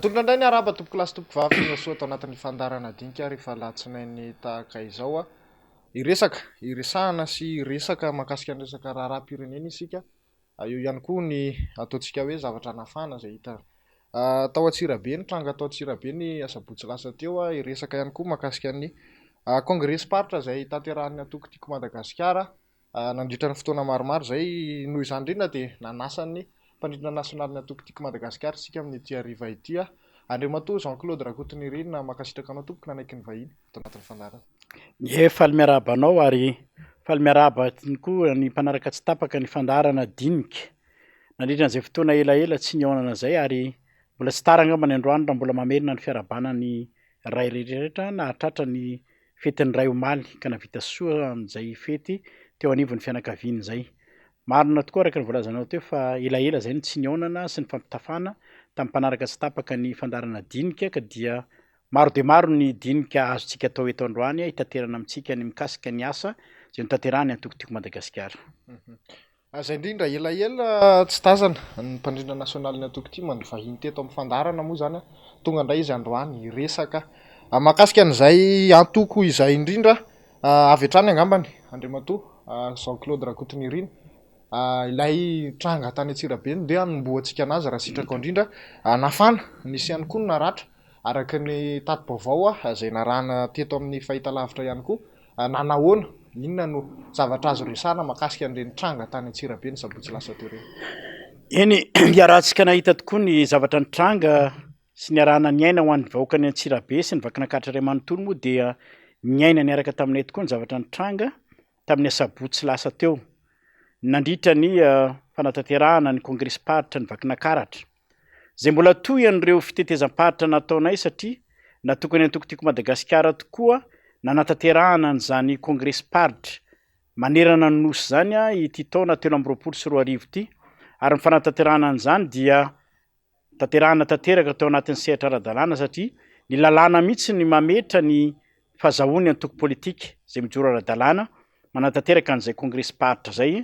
Atolotry indray ny araba tompoko lasy tompoko vavy ny soa atao anatin'ny fandarana dinika rehefa alatsinainy tahaka izao iresahana sy resaka mahakasika ny resaka raharaham-pirenena isika. Eo ihany koa ny ataontsika hoe zavatra nafana izay hita tao Antsirabe, ny tranga tao Antsirabe ny asabotsy lasa teo. Iresaka ihany koa mahakasika ny kongresy paritra izay tanterahan'ny atokotiko Madagasikara nandritra ny fotoana maromaro izay noho izany indrindra dia nanasan'ny mpandrindra nasionaly atokotiko Madagasikara isika amin'ny ity hariva ity. Andriamatoa Jean-Claude Rakotomirina makasitraka anao tompoko nanaiky ny vahiny tao anatin'ny fandarana. Faly miarahaba anao ary faly miarahaba koa ny mpanaraka tsy tapaka ny fandarana dinika. Nandritra an'izay fotoana elaela tsy nionana izay ary mbola tsy tara angamba ny androany raha mbola mamerina ny fiarabanany ray rehetrarehetra na hatratra ny fetin'ny ray omaly ka navita soa amin'izay fety teo anivon'ny fianakaviany izay. Marina tokoa araka ny voalazanao teo fa elaela izay ny tsy nionana sy ny fampitafana tamin'ny mpanaraka tsy tapaka ny fandarana dinika ka dia maro dia maro ny dinika azontsika atao eto androany hitanterana amintsika ny mikasika ny asa izay notanterahany atokotiko Madagasikara. Izay indrindra elaela tsy tazana ny mpandrindra nasionaly ny atokotiko ny vahiny teto amin'ny fandarana moa izany tonga indray izy androany resaka mahakasika an'izay antoko izay indrindra avy hatrany angambany Andriamatoa Jean-Claude Rakotomirina. Ilay tranga tany Antsirabe dia nomboantsika anazy raha sitraka indrindra nafana nisy ihany koa naratra araka ny tato-baovao izay narahana teto amin'ny fahitalavitra ihany koa nanahoana inona no zavatra azo resahana mahakasika an'ireny tranga tany Antsirabe ny sabotsy lasa teo ireny. Eny iarahantsika nahita tokoa ny zavatra ny tranga sy ny arahana ny aina ho an'ny vahoaka ny Antsirabe sy ny vakinakatra iray manontolo moa dia ny aina ny araka taminay tokoa ny zavatra ny tranga tamin'ny sabotsy lasa teo. Nandritra ny fanatanterahana ny kongresy paritra ny vakinakaratra izay mbola toy an'ireo fitetezam-paritra nataonay satria natokany atokotiko Madagasikara tokoa nanatanterahana n'izany kongresy paritra manerana ny nosy zany ity taona 2024 ity ary ny fanatanterahana an'izany dia tanterahana tanteraka tao anatin'ny sehatra ara-dalàna satria ny lalàna mihitsy ny mametra ny fahazahoany antoko politika izay mijoro ara-dalàna manatanteraka an'izay kongresy paritra zay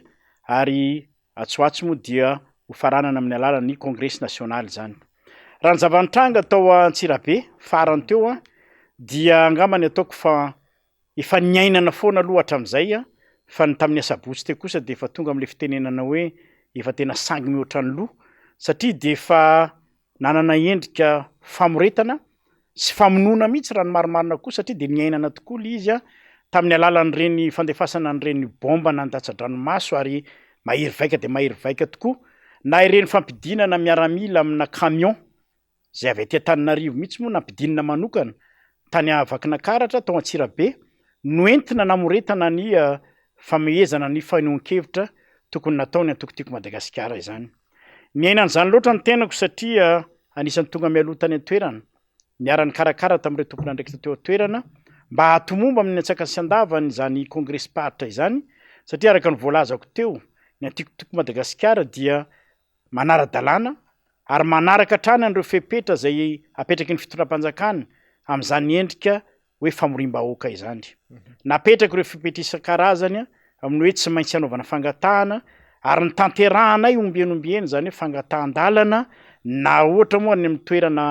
ary atsoatso moa dia ho faranana amin'ny alalan'ny kongresy nasionaly zany. Raha ny zavanitranga tao Antsirabe farany teo dia angamba ny ataoko fa efa niainana foana aloha hatramin'izay fa ny tamin'ny asabotsy teo kosa dia efa tonga amin'ilay fitenenana hoe efa tena sangy mihoatra ny loha satria dia efa nanana endrika famoretana sy famonoana mihitsy raha ny marimarina koa satria dia niainana tokoa ilay izy tamin'ny alalan'ireny fandefasana an'ireny bomba nandatsa-dranomaso ary mahery vaika dia mahery vaika tokoa na ireny fampidinana miaramila amina camion izay avy aty Antananarivo mihitsy moa nampidinana manokana tany vakinakaratra tao Antsirabe no entina namoretana ny famoezana ny fanoan-kevitra tokony nataony atokotiko Madagasikara izany. Niainan'izany loatra ny tenako satria anisan'ny tonga mialoha tany an-toerana niara-ny karakara tamin'ireo tompon'andraikitra teo an-toerana mba hatomomba amin'ny antsakany sy andavany izany kongresy paritra izany satria araka ny voalazako teo ny atokotiko Madagasikara dia manara-dalàna ary manaraka hatrany an'ireo fepetra izay apetraky ny fitondram-panjakana amin'izany endrika hoe famorim-bahoaka izany. Napetraka ireo fepetra isan-karazany amin'ny hoe tsy maintsy hanaovana fangatahana ary ny tanterahanay ombieny izany hoe fangatahan-dalana na ohatra moa ny amin'ny toerana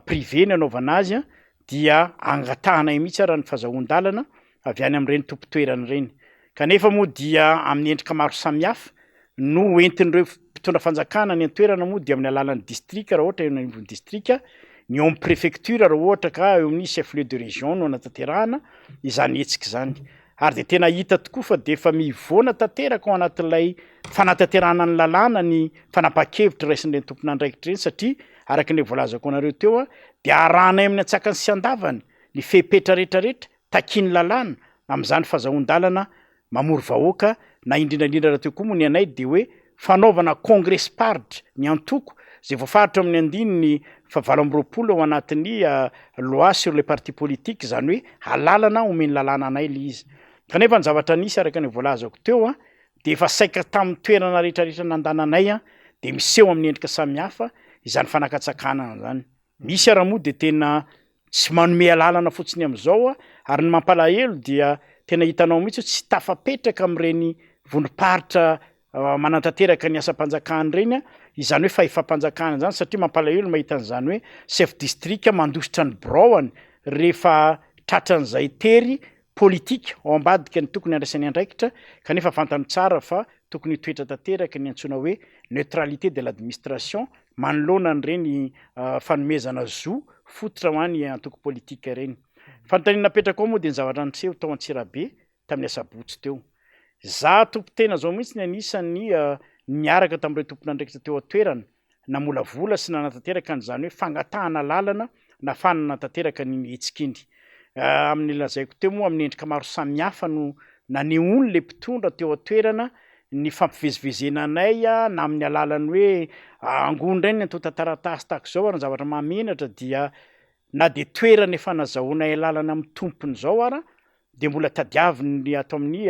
privé ny anaovana azy dia angatahanay mihitsy raha ny fahazahoan-dalana avy any amin'ireny tompo-toerana ireny. Kanefa moa dia amin'ny endrika maro samihafa no entin'ireo mpitondra fanjakana ny an-toerana moa dia amin'ny alalan'ny distrika raha ohatra eo anivon'ny distrika, ny eo amin'ny préfecture raha ohatra ka eo amin'ny chef lieu de région no anatanterahana izany hetsika izany. Ary dia tena hita tokoa fa dia efa mivoana tanteraka ao anatin'ilay fanatanterahana ny lalàna ny fanapa-kevitra raisin'ireny tompon'andraikitra ireny satria araka ny voalazako anareo teo dia arahanay amin'ny antsakany sy andavany ny fepetra rehetrarehetra takiany lalàna amin'izany fahazahoan-dalana mamory vahoaka na indrindrandrindra raha teo koa moa ny anay dia hoe fanaovana kongresy paritra ny antoko izay voafaritra amin'ny andininy fa 2020 ao anatin'ny loi sur les partis politiques izany hoe halalana omeny lalàna anay ilay izy. Kanefa ny zavatra nisy araka ny voalazako teo dia efa saika tamin'ny toerana rehetrarehetra nandananay dia miseho amin'ny endrika samihafa izany fanakatsakana izany. Misy ara moa dia tena tsy manome lalana fotsiny amin'izao ary ny mampalahelo dia tena hitanao mihitsy tsy tafapetraka amin'ireny vonimparitra manantanteraka ny asam-panjakana reny izany hoe fahefam-panjakana zany satria mampalahelo mahita an'izany hoe chef district mandositra ny braoany rehefa tratran'izay tery politika ao ambadika ny tokony andraisan'ny andraikitra kanefa fantany tsara fa tokony toetra tanteraka ny antsoina hoe neutralité de l'administration manoloana an'ireny fanomezana zo fototra ho any antoko politika reny. Fanontaniana napetraka ao moa de ny zavatra niseho tao Antsirabe tamin'ny asabotsy teo. Za tompon-tena zao mihitsy ny anisan'ny niaraka tamin'ireo tompon'andraikitra teo atoerana namolavola sy nanatanteraka an'izany hoe fangatahana lalana na fananatanteraka ny hetsikindry. Amin'ny lazaiko teo moa amin'ny endrika maro samihafa no nanehoany le mpitondra teo atoerana ny fampivezivezena anay na amin'ny alalany hoe angony reny atao tantaratasy tahaka zao ary ny zavatra mamenatra dia na de toerana efa nazahoanay lalana amin'ny tompony zao ara de mbola tadiaviny ato amin'ny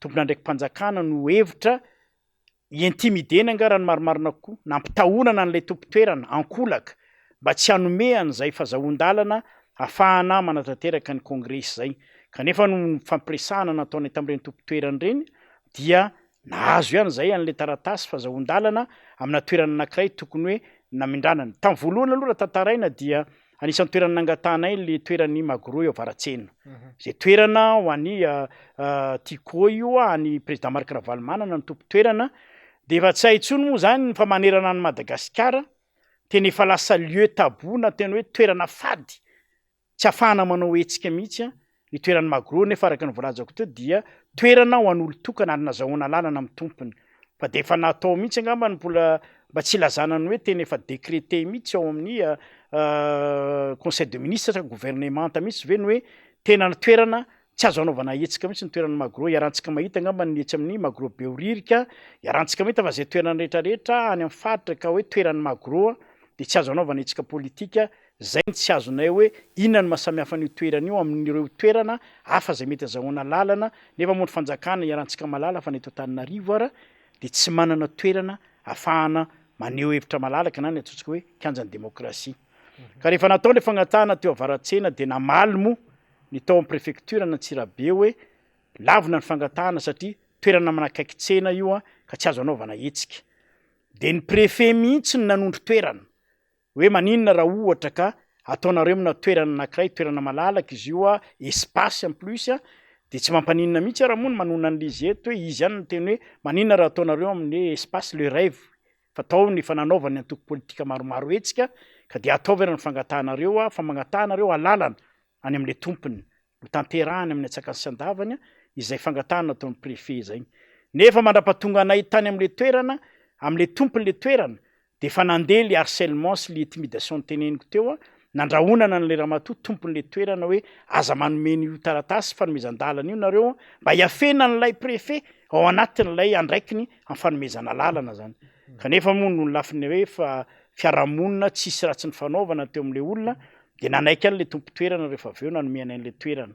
tompon'andraiki-panjakana no hevitra intimidena anga raha ny marimarina kokoa nampitahonana an'ilay tompo-toerana ankolaka mba tsy hanome an'izay fahazahoan-dalana ahafahana manatanteraka ny kongresy zay. Kanefa no fampiresahana nataonay tamin'ireny tompo-toerana reny dia nahazo ihany zay an'le taratasy fahazahoan-dalana amina toerana anankiray tokony hoe namindranany. Tamin'ny voalohany aloha raha tantaraina dia anisan'ny toerana nangatanay le toerany Magoro eo Avaratsena. Zay toerana ho an'ny Tiko io any président Marc Ravalomanana ny tompo-toerana de efa tsy hay intsony moa zany ny famanerana any Madagasikara tena efa lasa lieu tabou na tena hoe toerana fady tsy ahafahana manao hetsika mihitsy ny toerany Magoro nefa araka ny voalazako teo dia toerana ho an'olo tokana ary nazahoana lalana amin'ny tompony fa de efa natao mihitsy angamba ny mba tsy ilazana ny hoe tena efa décrété mihitsy ao amin'ny conseil de ministre gouvernemanta mihitsy ve ny hoe tena ny toerana tsy azo anaovana hetsika mihitsy ny toerany Magoro iarantsika mahita angamba ny etsy amin'ny Magoro Beoririka iarantsika mahita fa zay toerana rehetrarehetra any amin'ny faritra ka hoe toerany Magoro de tsy azo anaovana hetsika politika zay tsy azonay hoe inona ny mahasamihafa ny toerana io amin'ireo toerana hafa zay mety azahoana lalana nefa moa ny fanjakana iarantsika malala fa ny eto Antananarivo ara de tsy manana toerana ahafahana maneho hevitra malalaka na ny atsotsika hoe kianjan'ny demokrasia. Ka rehefa natao le fagnatahana teo Avaratsena de namaly moa ny tao amin'ny préfecture na Antsirabe hoe lavina ny fangatahana satria toerana manakaiky tsena io ka tsy azo anaovana hetsika. De ny préfet mihitsy ny nanondro toerana hoe maninona raha ohatra ka ataonareo amina toerana anankiray toerana malalaka izy io espace en plus de tsy mampaninona mihitsy raha moa ny manona an'izy eto hoe izy ihany ny teny hoe maninona raha ataonareo amin'ny espace le rêve fa tao ny fananaovany antoko politika maromaro hetsika ka de ataovana ny fangatahanareo fa mangatahanareo alalana any amin'le tompony no tanterahany amin'ny atsakany sy andavany izay fangatahana ataon'ny préfet zay. Nefa mandrapatonga anay tany amin'le toerana amin'le tompon'le toerana de fa nandeha le harcèlement sy le intimidation nyteneniko teo nandrahonana an'le ramatoa tompon'le toerana hoe aza manomeny io taratasy fanomezan-dalana io nareo mba hiafena n'lay préfet ao anatin'lay andraikiny amin'ny fanomezana lalana zany. Kanefa moa no lafiny hoe fa fiarahamonina tsisy ratsy ny fanaovana teo amin'le olona de nanaiky an'le tompo-toerana rehefa avy eo nanomeny an'le toerana.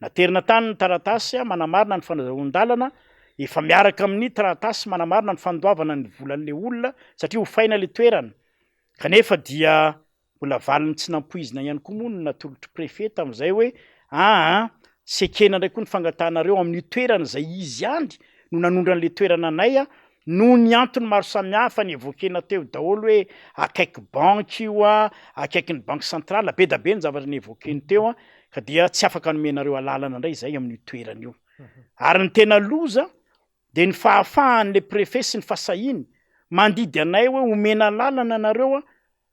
Naterina tany ny taratasy manamarina ny fanazahoan-dalana efa miaraka amin'ny taratasy manamarina ny fandoavana ny volan'le olona satria ho faina le toerana. Kanefa dia mbola valiny tsy nampoizina ihany koa moa no natolotry préfet tamin'izay hoe tsy ekena ndray koa ny fangatahanareo amin'ny toerana zay izy andry no nanondra an'le toerana anay no ny antony maro samihafa ny evokena teo daholo hoe akaiky banky io akaiky ny banque centrale be da be ny zavatra ny evokeny teo ka dia tsy afaka nomenareo alalana indray zay amin'ny toerana io. Ary ny tena loza de ny fahafahan'le préfet sy ny fasahiny mandidy anay hoe omena lalana nareo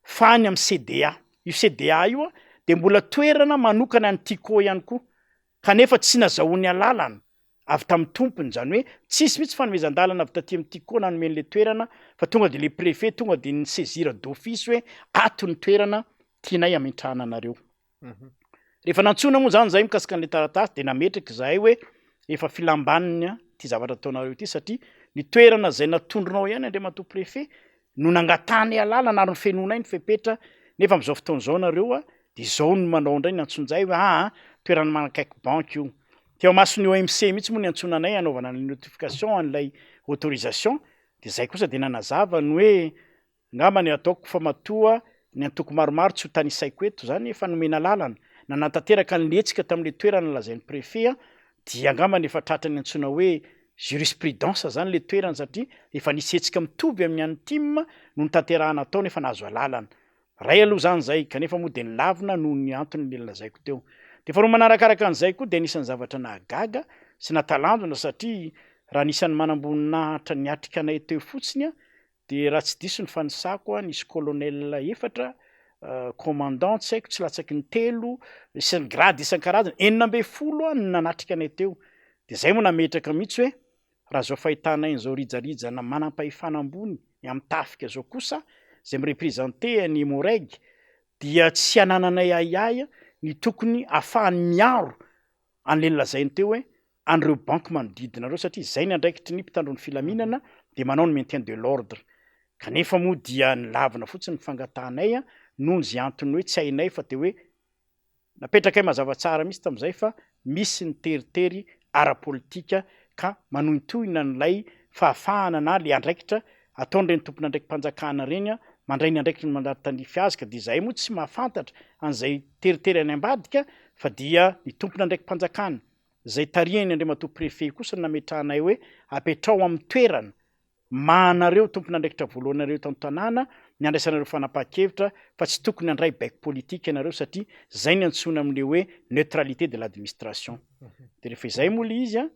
fa any amin'ny CDA. Io CDA io de mbola toerana manokana any Tiko ihany koa kanefa tsy nazahoany alalana avy tamin'ny tompony zany hoe tsisy mihitsy fanomezan-dalana avy taty amin'ny Tiko nanomen'le toerana fa tonga de le préfet tonga de ny saisir d'office hoe ato ny toerana tianay amentrahana anareo. Rehefa nantsona moa zany zay mikasika an'le taratasy de nametraka zahay hoe efa filambanina ty zavatra ataonareo ty satria ny toerana zay natondronao ihany andriamatoa préfet no nangatany alalana ary ny fenonay ny fepetra nefa am'izao fotoan'izao nareo de zao no manao indray ny antsonjay hoe toerana manakaiky banky io. Teo masony OMC mihitsy moa ny antsona anay anaovana ny notification an'ilay autorisation de zay kosa de nanazava ny hoe ngamba ny ataoko fa matoa ny antoko maromaro tsy ho tanisaiko eto zany efa nomena lalana nanantanteraka ny letsika tamin'le toerana lazain'ny préfet dia angamba ny efa tratrany antsona hoe jurisprudence zany le toerana satria efa nisy hetsika mitovy amin'ny an'ny tim no ny tanterahana tao nefa nahazo alalana ray aloha zany zay kanefa moa de nilavina noho ny antony le lazaiko teo de faharoa manarakaraka an'izay koa de anisan'ny zavatra nahagaga sy natalanjona satria raha nisan'ny manamboninahitra niatrika anay teo fotsiny a de raha tsy diso ny fanisako a nisy colonel efatra commandant tsy haiko tsy latsaky ny telo isan'ny grady isan-karazany 900 a ny nanatrika anay teo de zay moa nametraka mihitsy hoe raha zao fahitanay n'izao rijarijana manam-pahefana ambony amin'ny tafika zao kosa zay mireprésente ny moraigy dia tsy anananay aiay ny tokony ahafahany miaro an'le lazainy teo hoe an'ireo banky manodidinareo satria zay ny andraikitry ny mpitandron'ny filaminana de manao ny maintien de l'ordre kanefa moa dia nilavina fotsiny ny fangatahanay a nohony zay antony hoe tsy hainay fa de hoe napetraka mazava tsara misy tam'izay fa misy ny teritery ara-politika ka manohitohina n'lay fahafahana na le andraikitra ataon'ireny tompona andraikim-panjakana reny a mandray ny andraikitra ny mandaty-tanify azy ka de zahay moa tsy mahafantatra an'izay teritery any ambadika fa dia ny tompona andraikim-panjakana zay tarihany andriamatoa préfet kosa ny nametrahanay hoe apetrao amin'ny toerana mahanareo tompona andraikitra voalohanareo tantanàna ny andraisanareo fanapaha-kevitra fa tsy tokony andray baik politika ianareo satria zay ny antsona am'le hoe neutralité de l'administration de rehefa izay moa le izy a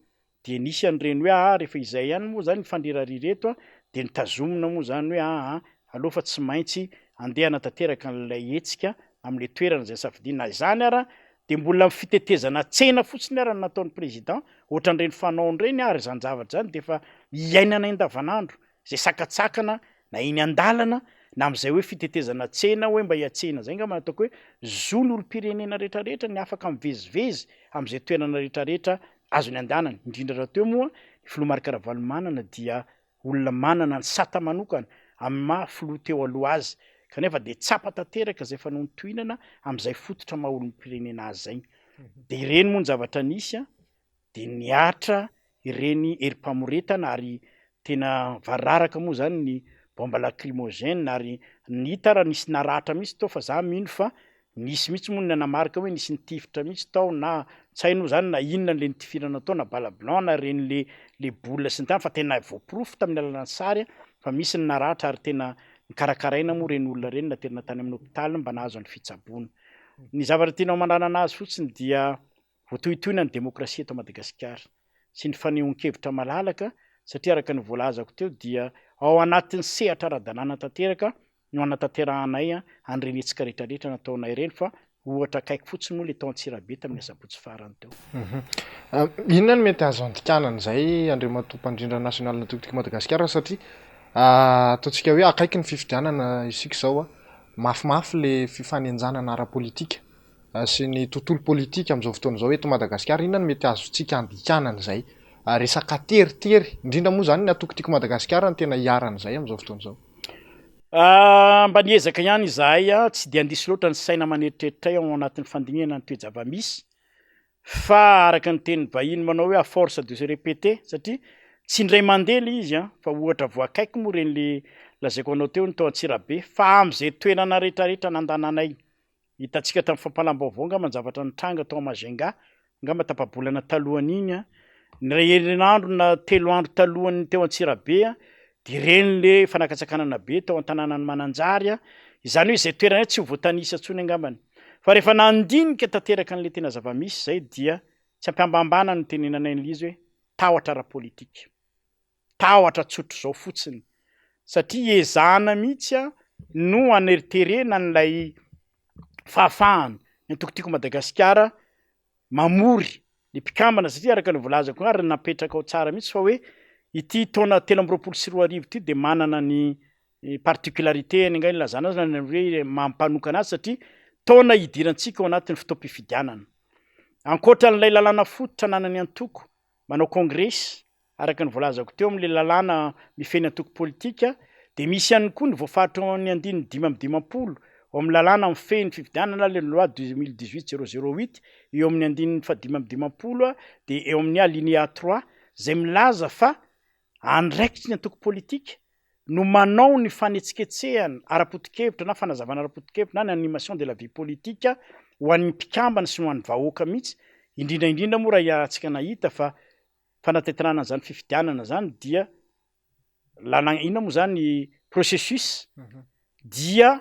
de nisy an'ireny hoe rehefa izay ihany moa zany nyfandirary reto a de nitazomina moa zany hoe aloha fa tsy maintsy andeha hanatanteraka n'lay hetsika am'le toerana zay safidina izany ara de mbola fitetezana tsena fotsiny ara ny nataon'ny président ohatran'ireny fanaon'ireny ary zany zavatra zany de fa iainana indavanandro zay sakatsakana na iny andalana na am'izay hoe fitetezana tsena hoe mba hiatsena zay nga manataoko hoe zony olo-pirenena rehetrarehetra ny afaka mivezivezy am'izay toerana rehetrarehetra azony andanana indrindra raha teo moa ny filomarika Ravalomanana dia olona manana ny sata manokana amin'ny maha filoha teo aloha azy kanefa de tsapa tanteraka zay fanontohinana am'izay fototra maha olom-pirenena azy zay de ireny moa ny zavatra nisy a de niatra ireny erim-pamoretana ary tena vararaka moa zany ny bombe lacrymogène ary nita raha nisy naratra mihitsy tao fa za mino fa nisy mihitsy moa ny nanamarika hoe nisy nitifitra mihitsy tao na tsy haino zany na inona le nitifirana tao na bala blanc na reny le bola sy ny tany fa tena voaporofo tamin'ny alalan'ny sary fa misy ny naratra ary tena nikarakaraina moa reny olona reny naterina tany amin'ny hôpitaly mba nahazo ny fitsaboana ny zavatra tena mandrana azy fotsiny dia voatohitohina ny demokrasia eto Madagasikara sy ny fanehoan-kevitra malalaka satria araka ny voalazako teo dia ao anatin'ny sehatra ara-dalàna tanteraka no anatanteranay an'ireny hetsika rehetrarehetra nataonay ireny fa ohatra akaiky fotsiny moa le tao Antsirabe tamin'ny asabotsy farany teo. Inona no mety azo andikanana izay andriamatoa mpandrindra nasionaly natokotiko Madagasikara satria ataontsika hoe akaiky ny fifidianana isika zao a mafimafy le fifanenjanana ara-politika sy ny tontolo politika am'izao fotoana izao eto Madagasikara. Inona no mety azontsika andikanana izay resaka teritery indrindra moa zany ny atokotiko Madagasikara ny tena hiarana izay am'izao fotoana izao. Mba niezaka ihany izahay tsy de andisy loatra ny saina maneritreritra ao anatin'ny fandinihana ny toe-java-misy fa araka ny teny vahiny manao hoe à force de se répéter satria tsy indray mandeha le izy fa ohatra voakaiky moa reny le lazaiko anao teo ny tao Antsirabe fa am'izay toerana rehetrarehetra nandananay hitantsika tamin'ny fampalam-baovao ngamba ny zavatra nitranga tao Majunga ngamba tapabolana talohan'iny ny herinandro na 3 andro talohan'ny teo Antsirabe de reny le fanakatsakanana be tao an-tanànany Mananjary izany hoe izay toerana tsy ho voatanisa antsony angambany fa rehefa nandinika tanteraka an'le tena zava-misy zay dia tsy ampiambambana ny tenenanay n'le izy hoe tahotra ara-politika tahotra tsotro zao fotsiny satria ezahana mihitsy no aneriterena n'lay fahafahana ny tokotiko Madagasikara mamory ny mpikambana satria araka ny volazako ary napetraka ao tsara mihitsy fa hoe ity taona 324 ity de manana ny particularité ny angany lazana azy na hoe mampanokana azy satria taona hidirantsika ao anatin'ny fotoam-pifidianana ankoatra n'ilay lalàna fototra nanany antoko manao kongresy araka ny volazako teo am'le lalàna mifeny antoko politika de misy ihany koa ny voafaritra ao amin'ny andininy 5 ao amin'ny lalàna mifeny fifidianana le loi 2018-008 eo amin'ny andininy 5 de eo amin'ny alinéa 3 zay milaza fa andraikitry ny antoko politika no manao ny fanetsiketsehana ara-potikevitra na fanazavana ara-potikevitra na ny animation de la vie politique ho an'ny mpikambana sy ho an'ny vahoaka mihitsy indrindraindrindra moa raha iarahantsika nahita fa fanateterana zany fifidianana zany dia lalàna ina moa zany processus dia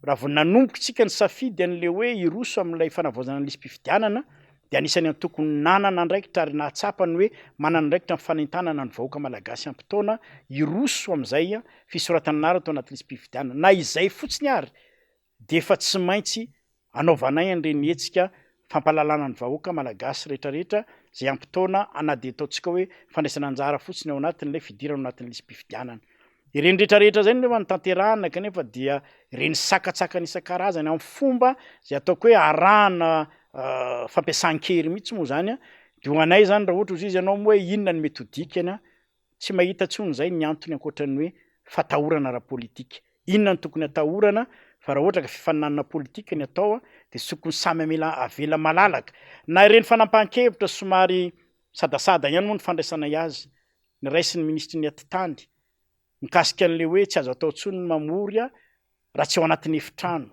raha vao nanomboka tsika ny safidy an'le hoe iroso amin'ilay fanavaozana ny lisym-pifidianana de anisany any tokony nanana andraikitra ary nahatsapany hoe manana andraikitra mifanentanana ny vahoaka malagasy am-potoana iroso am'izay fisoratana anara atao anaty lisym-pifidianana na izay fotsiny ary de efa tsy maintsy anaovanay an'ireny hetsika fampalalana ny vahoaka malagasy rehetrarehetra zay am-potoana ana de ataontsika hoe fandraisana anjara fotsiny ao anatin'ilay fidirana ao anatin'ny lisym-pifidianana ireny rehetrarehetra zay nefa ny tanterahana kanefa dia ireny sakatsakany isan-karazany amin'ny fomba zay ataoko hoe arahana fampiasan-kery mihitsy moa zany de ho anay zany raha ohatra izy izy ianao moa hoe inona ny metodikany tsy mahita tsony zay ny antony ankoatran'ny hoe fatahorana ara-politika inona ny tokony atahorana fa raha ohatra ka fifaninanana politika ny atao de sokony samy avela malalaka na ireny fanampahan-kevitra somary sadasada ihany moa ny fandraisanay azy ny raisin'ny ministry ny atitany mikasika an'le hoe tsy azo atao tsony ny mamory raha tsy ao anatin'ny efitrano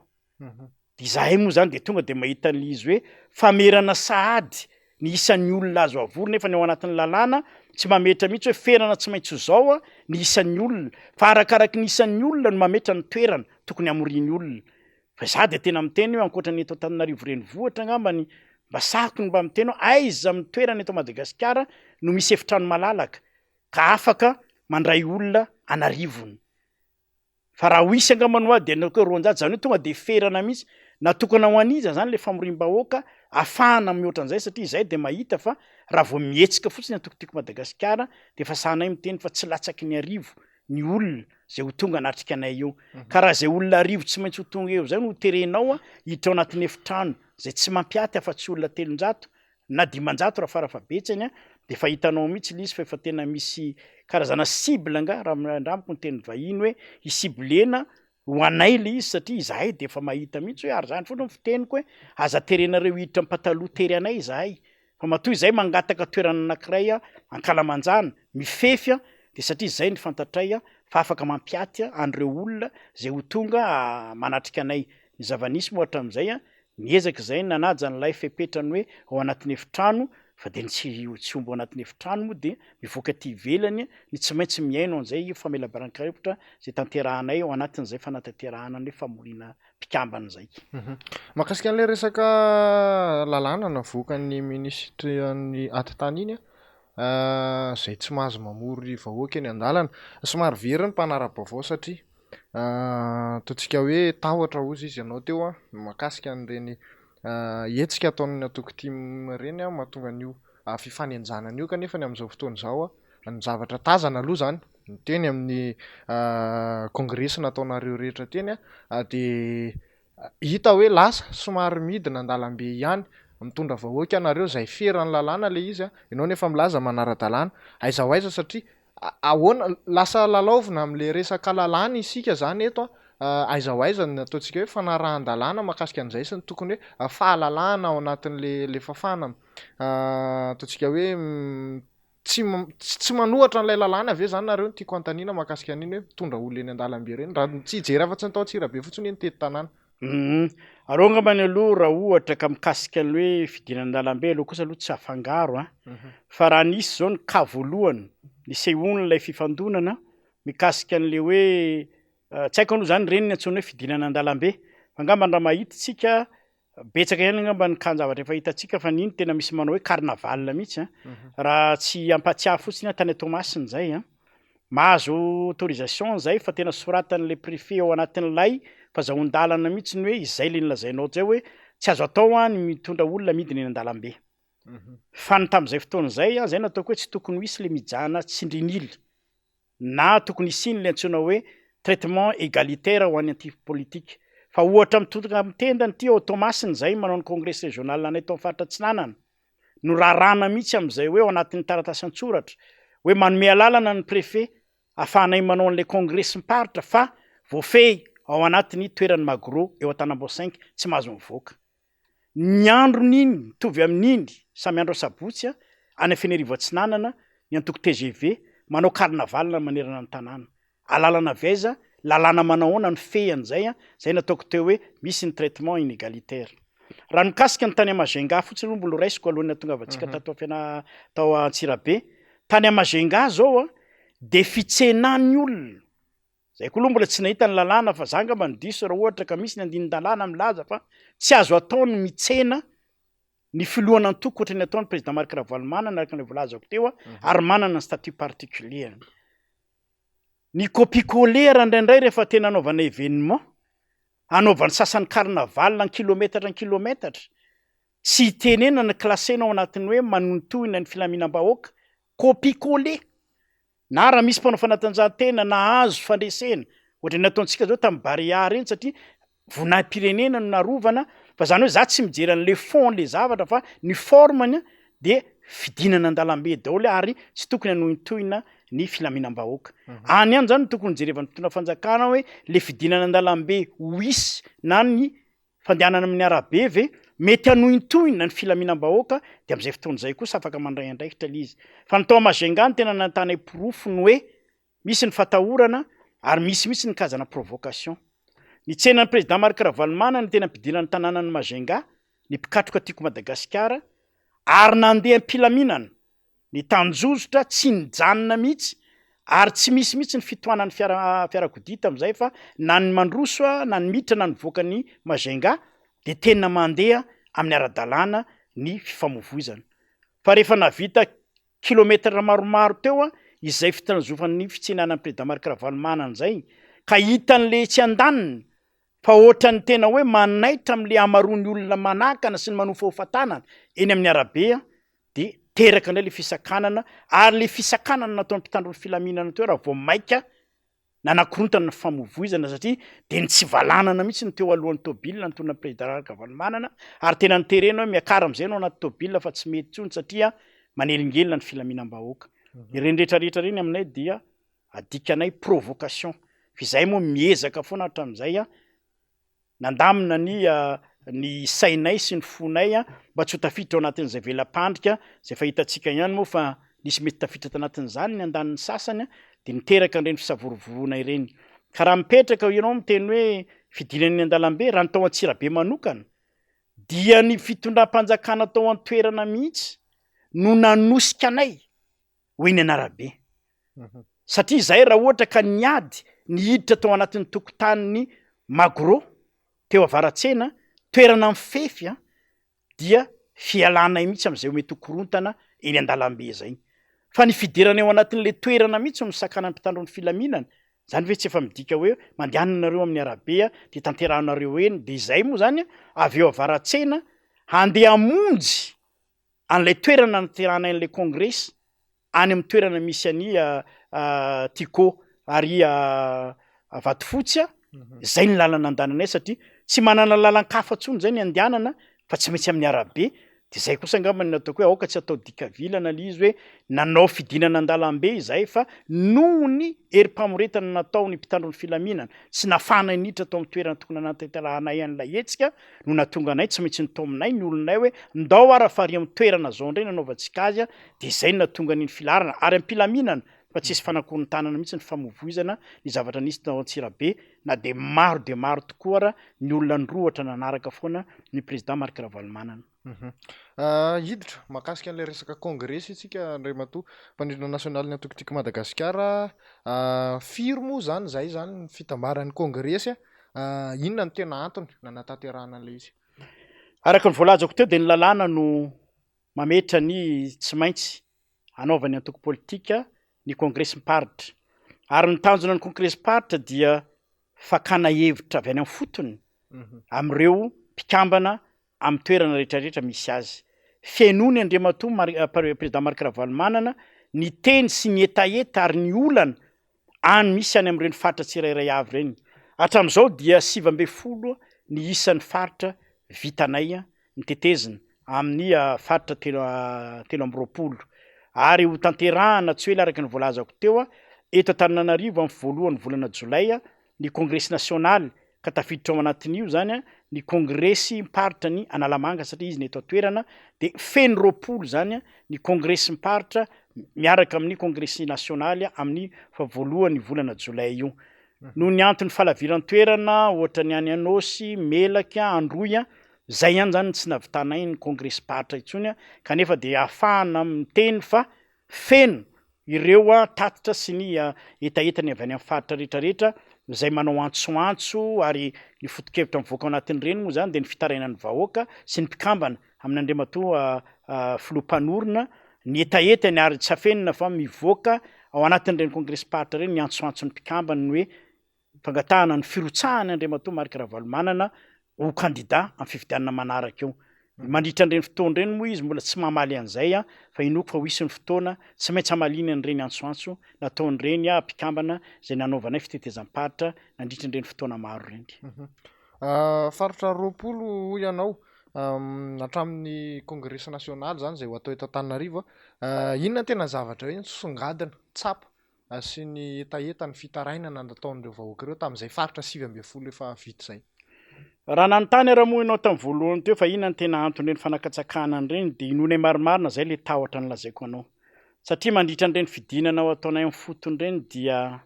de izahay moa zany de tonga de mahita an'izy hoe famerana sahady ny isan'ny olona azo avory nefa ny ao anatin'ny lalàna tsy mametra mihitsy hoe ferana tsy maintsy zao ny isan'ny olona fa arakaraky ny isan'ny olona no mametra ny toerana tokony amoriany olona fa za de tena miteny hoe ankoatran'ny eto Antananarivo renivohitra angambany mba sahako ny mba miteny aiza amin'ny toerana eto Madagasikara no misy efitrano malalaka ka afaka mandray olona anarivony fa raha ho isy angambany ho de anao koe roanjato zany hoe tonga de ferana mihitsy natokana ho aniza zany le famorim-bahoaka afahana mihoatra an'izay satria izay de mahita fa raha vao mihetsika fotsiny atokotiko Madagasikara de fa sahanay miteny fa tsy latsaky ny arivo ny olona zay ho tonga anatrika anay eo ka raha zay olona arivo tsy maintsy ho tonga eo zay no terenao hiditra ao anatin'ny efitrano zay tsy mampiaty afa-tsy olona 300 na 500 raha farafabetsany de fa hitanao mihitsy lizy fa efa tena misy karazana cible nga raha andramiko ny teny vahiny hoe isiblena ho anay le izy satria izahay de efa mahita mihitsy hoe ary zany foana ny fiteniko hoe aza terenareo hiditra ampataloha tery anay izahay fa matoa izay mangataka toerana anankiray ankalamanjana mifefy de satria izay ny fantatray fa afaka mampiaty an'ireo olona zay ho tonga manatrika anay ny zava-nisy mohatra am'izay niezaka izay nanaja ny lay fepetrany hoe ao anatin'ny efitrano fa de tsy ombo anatin'ny efitrano moa de mivoaka ty ivelany ny tsy maintsy miaino an'izay famelabaran-kevitra zay tanterahanay ao anatin'izay fanatanterahana ny famoriana mpikambana zay mahakasika an'le resaka lalàna navoakan'ny ministra ny atitany iny zay tsy mahazo mamory vahoaka eny an-dalana somary very ny mpanara-baovao satria ataontsika hoe tahotra ozy izy ianao teo mahakasika an'ireny hetsika ataon'ny atoko-timo reny mahatonga an'io fifanenjanana io kanefa ny amin'izao fotoana izao ny zavatra tazana aloha zany ny teny amin'ny kongresy nataonareo rehetra teny de hita hoe lasa somary midina an-dalambe ihany mitondra vahoaka anareo zay ferany lalàna le izy ianao nefa milaza manara-dalàna aiza ho aiza satria ahoana lasa lalaovina am'le resaka lalàna isika zany eto aiza ho aiza ny ataontsika hoe fanarahan-dalàna mahakasika an'izay sy ny tokony hoe fahalalàna ao anatin'le fafana ataontsika hoe tsy manohatra an'ilay lalàna ave zany nareo tiako antanina mahakasika an'iny hoe mitondra olona eny an-dalambe reny raha tsy hijery afa-tsy ny tao tsirabe fotsiny eny tety tanàna areo ngambany aloha raha ohatra ka mikasika ny hoe fidinan-dalambe aloha kosa aloha tsy afangaro fa raha nisy zao ny ka voalohany ny sehonin'ilay fifandonana mikasika an'le hoe tsy haiko aloha zany reny ny antsony hoe fidinana an-dalambe fa angambany raha mahita tsika betsaka ihany angambany kan-javatra efa hitantsika fa niny tena misy manao hoe carnaval mihitsy raha tsy ampatsiahy fotsiny tany Tomasiny zay mahazo autorisation zay fa tena soratan'le préfet ao anatin'lay fa zahon-dalana mihitsy ny hoe izay le nilazainao zay hoe tsy azo atao ny mitondra olona midina eny an-dalambe fa ny tam'izay fotoana zay zay nataoko hoe tsy tokony ho isy le mijana tsindrinila na tokony isiny le antsoina hoe traitement égalitaire ho an'ny antipolitika fa ohatra mitondra mitendany ty ao Tomasiny zay manao ny congrès régional anay tao faritra Atsinanana no rarana mihitsy am'izay hoe ao anatin'ny taratasy an-tsoratra hoe manome alalana ny préfet afahanay manao an'le congrès mparitra fa voafehy ao anatin'ny toerany Magro eo Antanambo 5 tsy mahazo mivoaka ny andro niny mitovy amin'iny samy andro sabotsy any Fenerivo Atsinanana ny antoko TGV manao carnaval manerana ny tanàna alalana veza lalàna manahoana ny fehan'izay zay nataoko teo hoe misy ny traitement inégalitaire raha mikasika ny tany Majunga fotsiny mbola raisiko alohan'ny tonga avantsika tao Antsirabe Tany Majunga zao de fitsenan'ny olona. Zay koa aloha mbola tsy nahita ny lalàna fa zanga mandiso raha ohatra ka misy ny andinin-dalàna milaza fa tsy azo ataony mitsena ny filohana antoko ohatry ny ataony président Marc Ravalomanana araka ny volazako teo ary manana ny statut particulier. Ny copie-coller indraindray rehefa tena anaovana événement, anaovany sasany carnaval ny kilometatra tsy tenena ny klasena ao anatiny hoe manontohina ny filaminam-bahoaka, copie-coller. Na raha misy mpanao fanatanjahantena nahazo fandresena ohatra ny ataontsika zao tamin'ny Bariary eny satria vonam-pirenena no narovana fa zany hoe za tsy mijery an'le fond le zavatra fa ny formany de fidinana an-dalambe daholo ary tsy tokony hanohintohina ny filaminam-bahoaka. Any ihany zany tokony jerevana fitondra fanjakana hoe le fidinana an-dalambe hoisy na ny fandehanana amin'ny arabe ve mety hanohintohina ny filaminam-bahoaka de am'izay fotoan'izay kosa afaka mandray andraikitra le izy. Fa ny tao Majunga ny tena nantany porofo ny hoe misy ny fatahorana ary misy ny kazana provocation. Ny tsenan'ny président Marc Ravalomanana ny tena mpidinan'ny tanànan'ny Majunga, ny mpikatroka tiako Madagasikara ary nandeha am-pilaminana ny tanjozotra tsy nijanona mihitsy ary tsy misy mihitsy ny fitohanan'ny fiarakodia tam'izay fa na ny mandroso na ny miditra na ny voaka ny Majunga de tena mandeha amin'ny ara-dalàna ny fifamoivoizana. Fa rehefa navita kilometatra maromaro teo izay fitanzofan'ny fitsenanan'ny président Marc Ravalomanana zay ka hitan'le tsy andaniny fa ohatrany tena hoe manaitra am'le amaroany olona manakana sy ny manofa hofatanana eny amin'ny arabe de teraka indray le fisakanana ary le fisakanana nataon'ny mpitandron'ny filaminana teo raha vao maika nanakorontana ny famoivoizana satria de ny tsy valanana mihitsy ny teo alohan'ny tôbila nantona président Ravalomanana ary tena niterena hoe miakara am'izay no anaty tôbila fa tsy mety tsony satria manelingelina ny filaminam-bahoaka. Ireny rehetrarehetra reny aminay dia adikanay provocation. Fizay moa miezaka foana hatramin'izay nandamina ny sainay sy ny fonay mba tsy ho tafiditra ao anatin'izay velam-pandrika zay fahitantsika ihany moa fa nisy mety tafiditra tanatin'izany ny andaniny sasany de niteraka ireny fisavorovoroana ireny. Ka raha mipetraka ianao miteny hoe fidinany an-dalambe raha ny tao Antsirabe manokana dia ny fitondram-panjakana tao an-toerana mihitsy no nanosika anay ho eny anarabe. Satria zay raha ohatra ka niady nihiditra tao anatin'ny tokotanin'ny Magro teo avaratsena toerana mifefy dia fialanay mihitsy am'izay mety hokorontana eny an-dalambe zay. Fa ny fidirana eo anatin'le toerana mihitsy no sakanan'ny mpitandron'ny filaminana zany ve tsy efa midika hoe mandehananareo amin'ny arabe de tanterahanareo eny de izay moa zany avy eo avaratsena handeha hamonjy an'lay toerana naterahana an'le congrès any amin'ny toerana misy any Tiko ary Vatofotsy zay ny lalana andananay satria tsy manana lalan-kafa tsony zay ny andehanana fa tsy maintsy amin'ny arabe. De zay kosa angamba ny ataoko hoe aoka tsy atao dikavilana le izy hoe nanao fidinana an-dalambe izay fa noho ny herim-pamoretana nataony mpitandron'ny filaminana sy nafana niditra atao amin'ny toerana tokony anatanterahana an'ilay hetsika no natonga anay tsy maintsy nitao aminay ny olonay hoe ndao ara fary amin'ny toerana zao indray nanaovantsika azy de zay natonga ny filarana ary am-pilaminana fa tsisy fanakorontanana mihitsy ny famoivoizana ny zavatra nisy tao Antsirabe na de maro tokoa ara ny olona ndrohatra nanaraka foana ny président Marc Ravalomanana. Hiditra makasika an'ilay resaka congrès itsika Andriamatoa mpandrindra nasionaly ny atokotiako Madagasikara, firy moa zany zay zany ny fitambaran'ny congrès inona ny tena antony nanatanterahana an'ilay izy? Araka ny voalazako teo de ny lalàna no mametra ny tsy maintsy anaovany antoko politika ny congrès miparitra ary ny tanjona ny congrès miparitra dia fakana hevitra avy any amin'ny fotony am'ireo mpikambana amin'ny toerana rehetrarehetra misy azy. Fiainony Andriamatoa président Marc Ravalomanana ny teny sy ny etaeta ary ny olana any misy any amin'ireny faritra tsirairay avy reny. Hatramin'izao dia 20 ny isan'ny faritra vitanay ny tetezina amin'ny faritra 13 ary ho tanterahana tsy hoe araka ny voalazako teo eto Antananarivo amin'ny voalohan'ny volana Jolay ny congrès national ka tafiditra ao anatin'io zany ny congrès miparitra ny Analamanga satria izy ny eto atoerana de feno 20 zany ny congrès miparitra miaraka amin'ny congrès national amin'ny voalohan'ny volana Jolay io. No ny antony falaviran-toerana ohatra ny any Anosy, Melaka, Androy zay ihany zany tsy navitanay ny congrès miparitra itsony kanefa de ahafahana miteny fa feno ireo tatitra sy ny etaetany avy any amin'ny faritra rehetrarehetra zay manao antsoantso ary ny foto-kevitra mivoaka ao anatin'ireny moa zany de ny fitarainan'ny vahoaka sy ny mpikambana amin'ny andriamatoa filoha-mpanorona ny etaetany ary tsy afenina fa mivoaka ao anatin'ireny kongresy-paritra reny ny antsoantso ny mpikambana ny hoe fangatahana ny firotsahany andriamatoa Marc Ravalomanana ho candidat amin'ny fifidianana manaraka eo. Mandritra an'ireny fotoana ireny moa izy mbola tsy mamaly an'izay fa inoko fa ho isy ny fotoana tsy maintsy hamalina an'ireny antsoantso nataon'ireny mpikambana zay nanaovanay fitetezam-paritra nandritra an'ireny fotoana maro ireny. Faritra roapolo ianao hatramin'ny kongresy nasionaly zany zay ho atao eto Antananarivo, inona tena zavatra hoe songadina tsapa sy ny etaetany fitarainana nataon'ireo vahoaka ireo tamin'izay faritra 20 efa vita zay? Raha nanontany raha moa ianao tamin'ny voalohany teo fa inona ny tena antony reny fanakatsakana ireny de inona marimarina zay le tahotra nolazaiko anao. Satria mandritra an'ireny fidinana ao ataonay amin'ny fotony ireny dia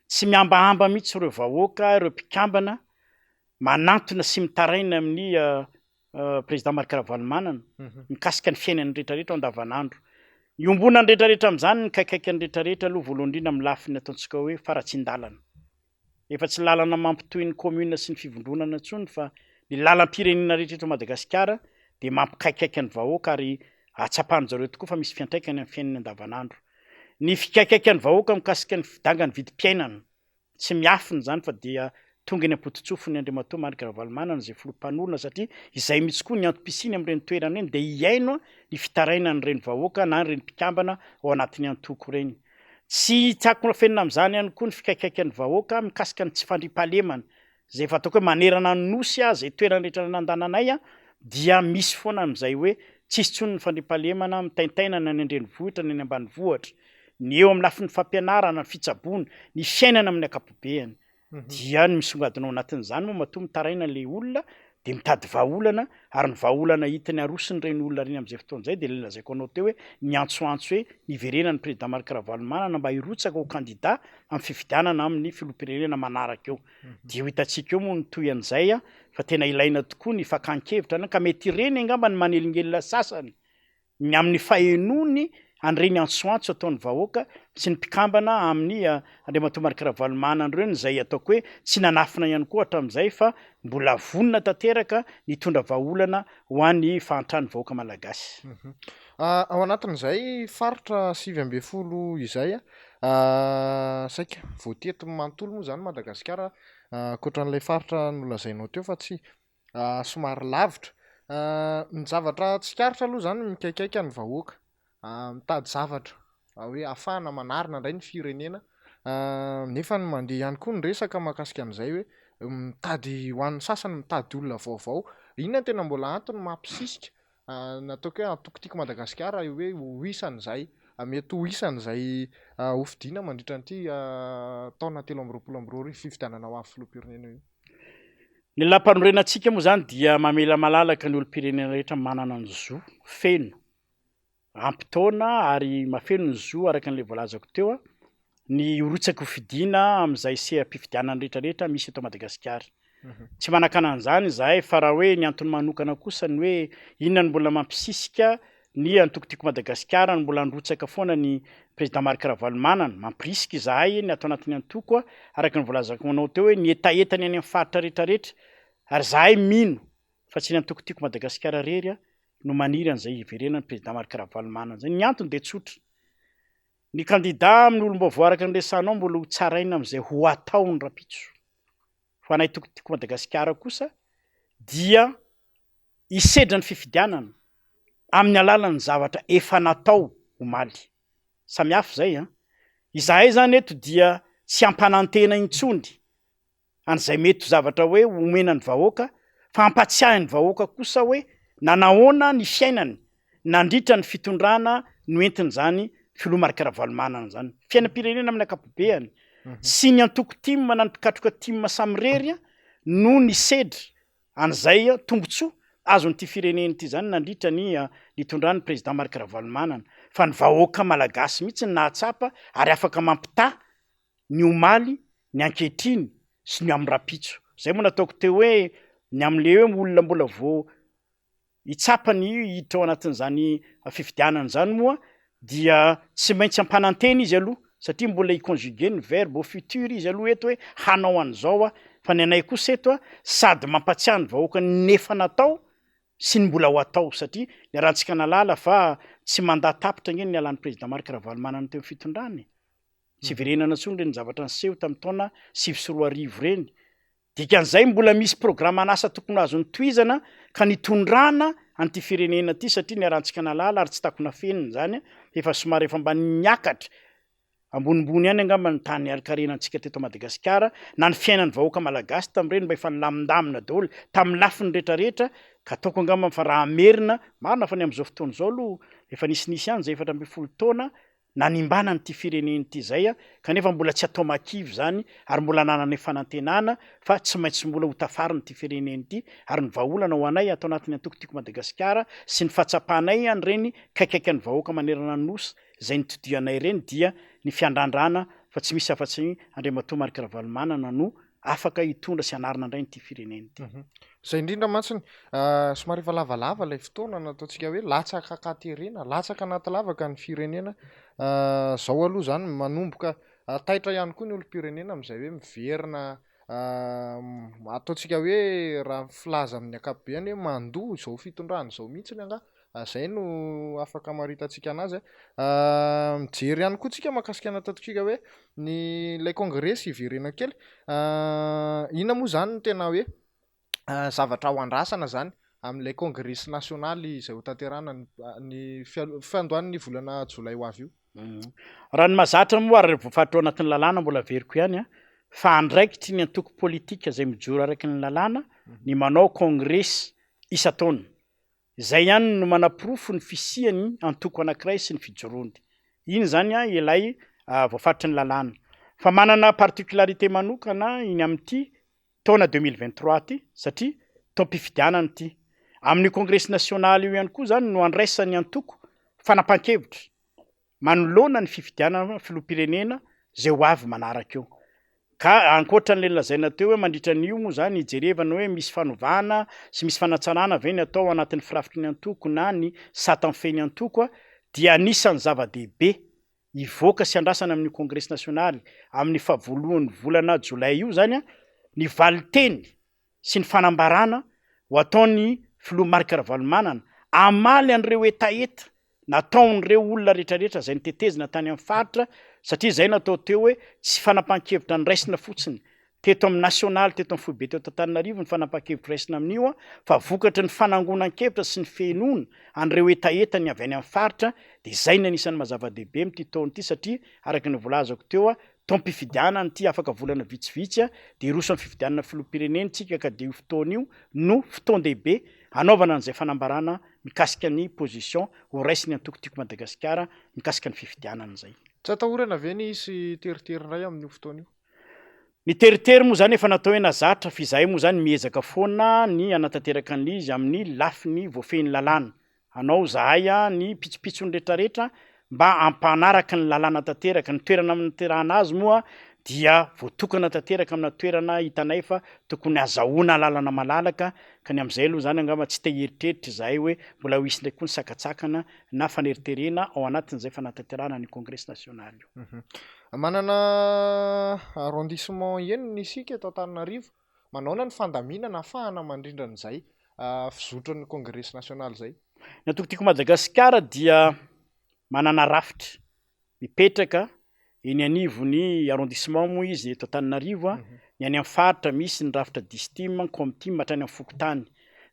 tsy miambahamba mihitsy ireo vahoaka, ireo mpikambana manantona sy mitaraina amin'ny président Marc Ravalomanana mikasika ny fiainany rehetrarehetra ao andavanandro. Iombonany rehetrarehetra amin'izany ny kaikaiky ny rehetrarehetra aloha voalohany indrindra amin'ny lafiny ataontsika hoe faratsin-dalana. Efa tsy lalana mampitohy ny commune sy ny fivondronana intsony fa ny lalam-pirenena rehetrarehetra Madagasikara de mampikaikaiky ny vahoaka ary atsapany zareo tokoa fa misy fiantraikany amin'ny fiainany andavanandro. Ny fikaikaiky ny vahoaka mikasika ny fidangany vidim-piainana tsy miafiny zany fa dia tonga ny ampoti-tsofony andriamatoa Marc Ravalomanana zay filoha-mpanorona satria izay mihitsy koa ny antom-pisiny amin'ireny toerana ireny de iaino ny fitarainan'ireny vahoaka na ireny mpikambana ao anatin'ny antoko ireny. Tsy tiako rafenina amin'izany ihany koa ny fikaikaiky ny vahoaka mikasika ny tsy fandriam-pahalemana zay efa ataoko hoe manerana ny nosy zay toerana rehetra nandananay dia misy foana amin'izay hoe tsisy tsony ny fandriam-pahalemana mitaintainana ny andrenivohitra ny any ambanivohitra ny eo amin'ny lafin'ny fampianarana ny fitsaboana ny fiainana amin'ny ankapobeny dia ny misongadina ao anatin'izany moa matoa mitaraina le olona de mitady vahaolana ary ny vahaolana hitany arosiny ireny olona reny amin'izay fotoana izay de le lazaiko anao teo hoe ny antsoantso hoe niverenany président Marc Ravalomanana mba hirotsaka ho candidat amin'ny fifidianana amin'ny filoham-pirenena manaraka eo. De ho hitantsika eo moa ny toy an'izay fa tena ilaina tokoa ny fakan-kevitra ka mety ireny angamba ny manelingelina sasany ny amin'ny fahenony an'ireny antsoantso ataon'ny vahoaka sy ny mpikambana amin'ny andriamatoa Marc Ravalomanana ireny zay ataoko hoe tsy nanafina ihany koa hatramin'izay fa mbola vonona tanteraka nitondra vahaolana ho an'ny fahantrany vahoaka malagasy. Ao anatin'izay faritra 20 izay saika voatety manontolo moa zany Madagasikara ankoatran'ilay faritra nolazainao teo fa tsy somary lavitra. Ny zavatra tsikaritra aloha zany mikaikaika ny vahoaka mitady zavatra hoe ahafahana manarina indray ny firenena nefa ny mandeha ihany koa ny resaka mahakasika an'izay hoe mitady ho an'ny sasany mitady olona vaovao. Inona tena mbola antony mampisisika nataoko hoe antokotiako Madagasikara hoe ho isan'izay mety ho isan'izay hofidiana mandritra an'ity taona 2022 fifidianana ho an'ny filoham-pirenena io. Ny lampanorenantsika moa zany dia mamela malalaka ny olom-pirenena rehetra manana ny zo feno ampitaona ary mafeno ny zo araka an'ilay voalazako teo ny orotsaka ho fidiana amin'izay seha-pifidianany rehetrarehetra misy eto Madagasikara. Tsy manakana an'izany izahay fa raha hoe ny antony manokana kosa ny hoe inona ny mbola mampisisika ny antokotiako Madagasikara ny mbola androtsaka foana ny président Marc Ravalomanana mampirisika izahay ny atao anatin'ny antoko araka ny voalazako anao teo hoe ny etaetany any amin'ny faritra rehetrarehetra ary izahay mino fa tsy ny antokotiako Madagasikara rery no maniry an'izay iverenany président Marc Ravalomanana zay. Ny antony de tsotra. Ny candidat amin'ny olom-baovao araka ny resanao mbola ho tsaraina amin'izay ho ataony rapitso. Fa nay tokotiako Madagasikara kosa dia hisedra ny fifidianana amin'ny alalan'ny zavatra efa natao omaly. Samihafa zay izahay zany eto dia tsy ampanantena intsony an'izay mety zavatra hoe omena ny vahoaka fa ampatsiahany vahoaka kosa hoe nanahoana ny fiainany nandritra ny fitondrana no entiny zany filoha Marc Ravalomanana zany fiainam-pirenena amin'ny ankapobeny sy ny antoko timma na ny mpikatroka timma samy rery no ny sedra an'izay tombotsoa azon'ity firenena ity zany nandritra ny nitondrany président Marc Ravalomanana fa ny vahoaka malagasy mihitsy ny nahatsapa ary afaka mampita ny omaly ny ankehitriny sy ny amin'ny rapitso. Zay moa nataoko teo hoe ny amin'le hoe olona mbola vao hitsapa ny hiditra ao anatin'izany fifidianana zany moa dia tsy maintsy ampanantena izy aloha satria mbola iconjuguer ny verbe au futur izy aloha eto hoe hanao an'izao fa ny anay kosa eto sady mampatsiahy ny vahoaka nefa natao sy ny mbola ho atao satria ny arantsika nalala fa tsy mandat tapitra ngeny ny alan'ny président Marc Ravalomanana teo fitondrany tsy verenana ntsony reny zavatra niseho tamin'ny taona 2024 reny dikan'izay mbola misy programa an'asa tokony azony toizana ka nitondrana anty firenena ty satria ny arantsika nalala ary tsy takona fenina zany efa somary efa mba niakatra ambonimbony ihany angamba ny tany alikarenantsika teto Madagasikara na ny fiainan'ny vahoaka malagasy tamin'ireny mba efa nilamindamina daholo tamin'ny lafiny rehetrarehetra ka ataoko angamba fa raha amerina marina fa ny am'izao fotoana izao aloha efa nisy ihany zay 110 taona nanimbana nyty fireneny ty zay kanefa mbola tsy atao makivy zany ary mbola nanana fanantenana fa tsy maintsy mbola ho tafariny ty fireneny ty ary ny vahaolana ho anay atao anatin'ny antokotiko Madagasikara sy ny fatsapanay any reny kaikaiky ny vahoaka manerana ny nosy zay nitodianay reny dia ny fiandrandrana fa tsy misy afa-tsy Andriamatoa Marc Ravalomanana no afaka hitondra sy anarina indray nyty fireneny ty. Zay indrindra mantsiny somary efa lavalava lay fotoana nataontsika hoe latsaka katerena, latsaka anaty lavaka ny firenena. Zao aloha zany manomboka taitra ihany koa ny olom-pirenena amin'izay hoe miverina ataontsika hoe raha filaza amin'ny ankapobeny hoe mandoa izao fitondrana izao mihitsy anga zay no afaka maritantsika anazy mijery ihany koa tsika mahakasika nataontsika hoe ny lay kongresy iverena kely ina moa zany no tena hoe zavatra ho andrasana zany amin'ilay kongresy nasionaly izay ho tanterana ny fiandohan'ny volana jolay ho avy io. Raha ny mahazatra moa ary voafaritra ao anatin'ny lalàna mbola veriko ihany fa andraikitry ny antoko politika zay mijoro araiky ny lalàna ny manao kongresy isa-taona zay ihany no manapirofo ny fisiany antoko anankiray sy ny fijoroany iny zany ilay voafaritra ny lalàna fa manana particularité manokana iny amin'ity taona 2023 ty satria taom-pifidianana ty amin'ny kongresy nasionaly io ihany koa zany no andraisan'ny antoko fanapahan-kevitra manoloana ny fifidianana filoham-pirenena zay ho avy manaraka eo ka ankoatran'le lazaina teo hoe mandritra n'io moa zany ijerevana hoe misy fanovana sy misy fanatsarana ve ny atao anatin'ny firafitry ny antoko na ny satan'ny feny antoko dia anisan'ny zava-dehibe ivoaka sy andrasana amin'ny kongresy nasionaly amin'ny favoloan'ny volana jolay io zany ny valiteny sy ny fanambarana ho ataony filoha Marc Ravalomanana amaly an'ireo etaeta nataon'ireo olona rehetrarehetra zay nitetezina tany amin'ny faritra satria zay natao teo hoe tsy fanapahan-kevitra ny raisina fotsiny teto amin'ny nasionaly teto amin'ny foibe teo Antananarivo ny fanapahan-kevitra raisina amin'io fa vokatry ny fanangonan-kevitra sy ny fenona an'ireo etaeta ny avy any amin'ny faritra dia zay ny anisan'ny mazava-dehibe amin'ity taona ity satria araka ny volazako teo taom-pifidianana ity afaka volana vitsivitsy dia iroso amin'ny fifidianana filoham-pirenena tsika ka dia io fotoana io no fotoan-dehibe anaovana an'izay fanambarana mikasika ny position ho raisiny antokotiko Madagasikara mikasika ny fifidianana zay. Tsy atahorana ve ny isy teritery ray amin'io fotoana io? Ny teritery moa zany efa natao hoe nazatra fa izahay moa zany miezaka foana ny anatanteraka an'izy amin'ny lafiny voafehin'ny lalàna. Anao zahay ny pitsopitsony rehetrarehetra mba ampanaraka ny lalàna tanteraka ny toerana naterahana azy moa dia voatokana tanteraka amina toerana hitanay fa tokony azahoana lalana malalaka ka ny amin'izay aloha zany angamba tsy te-heritreritra izahay hoe mbola ho hisy ndraiky koa ny sakatsakana na faneriterena ao anatin'izay fanatanterahana ny kongresy nasionaly io. Manana arrondissement enina isika eto Antananarivo. Manaona ny fandaminana ahafahana mandrindra an'izay fizotran'ny kongresy nasionaly zay. Ny antokotiko Madagasikara dia manana rafitra mipetraka eny anivony arrondissement moa izy eto Antananarivo ny any amin'ny faritra misy ny rafitra distim, comtim hatrany amin'ny fokotany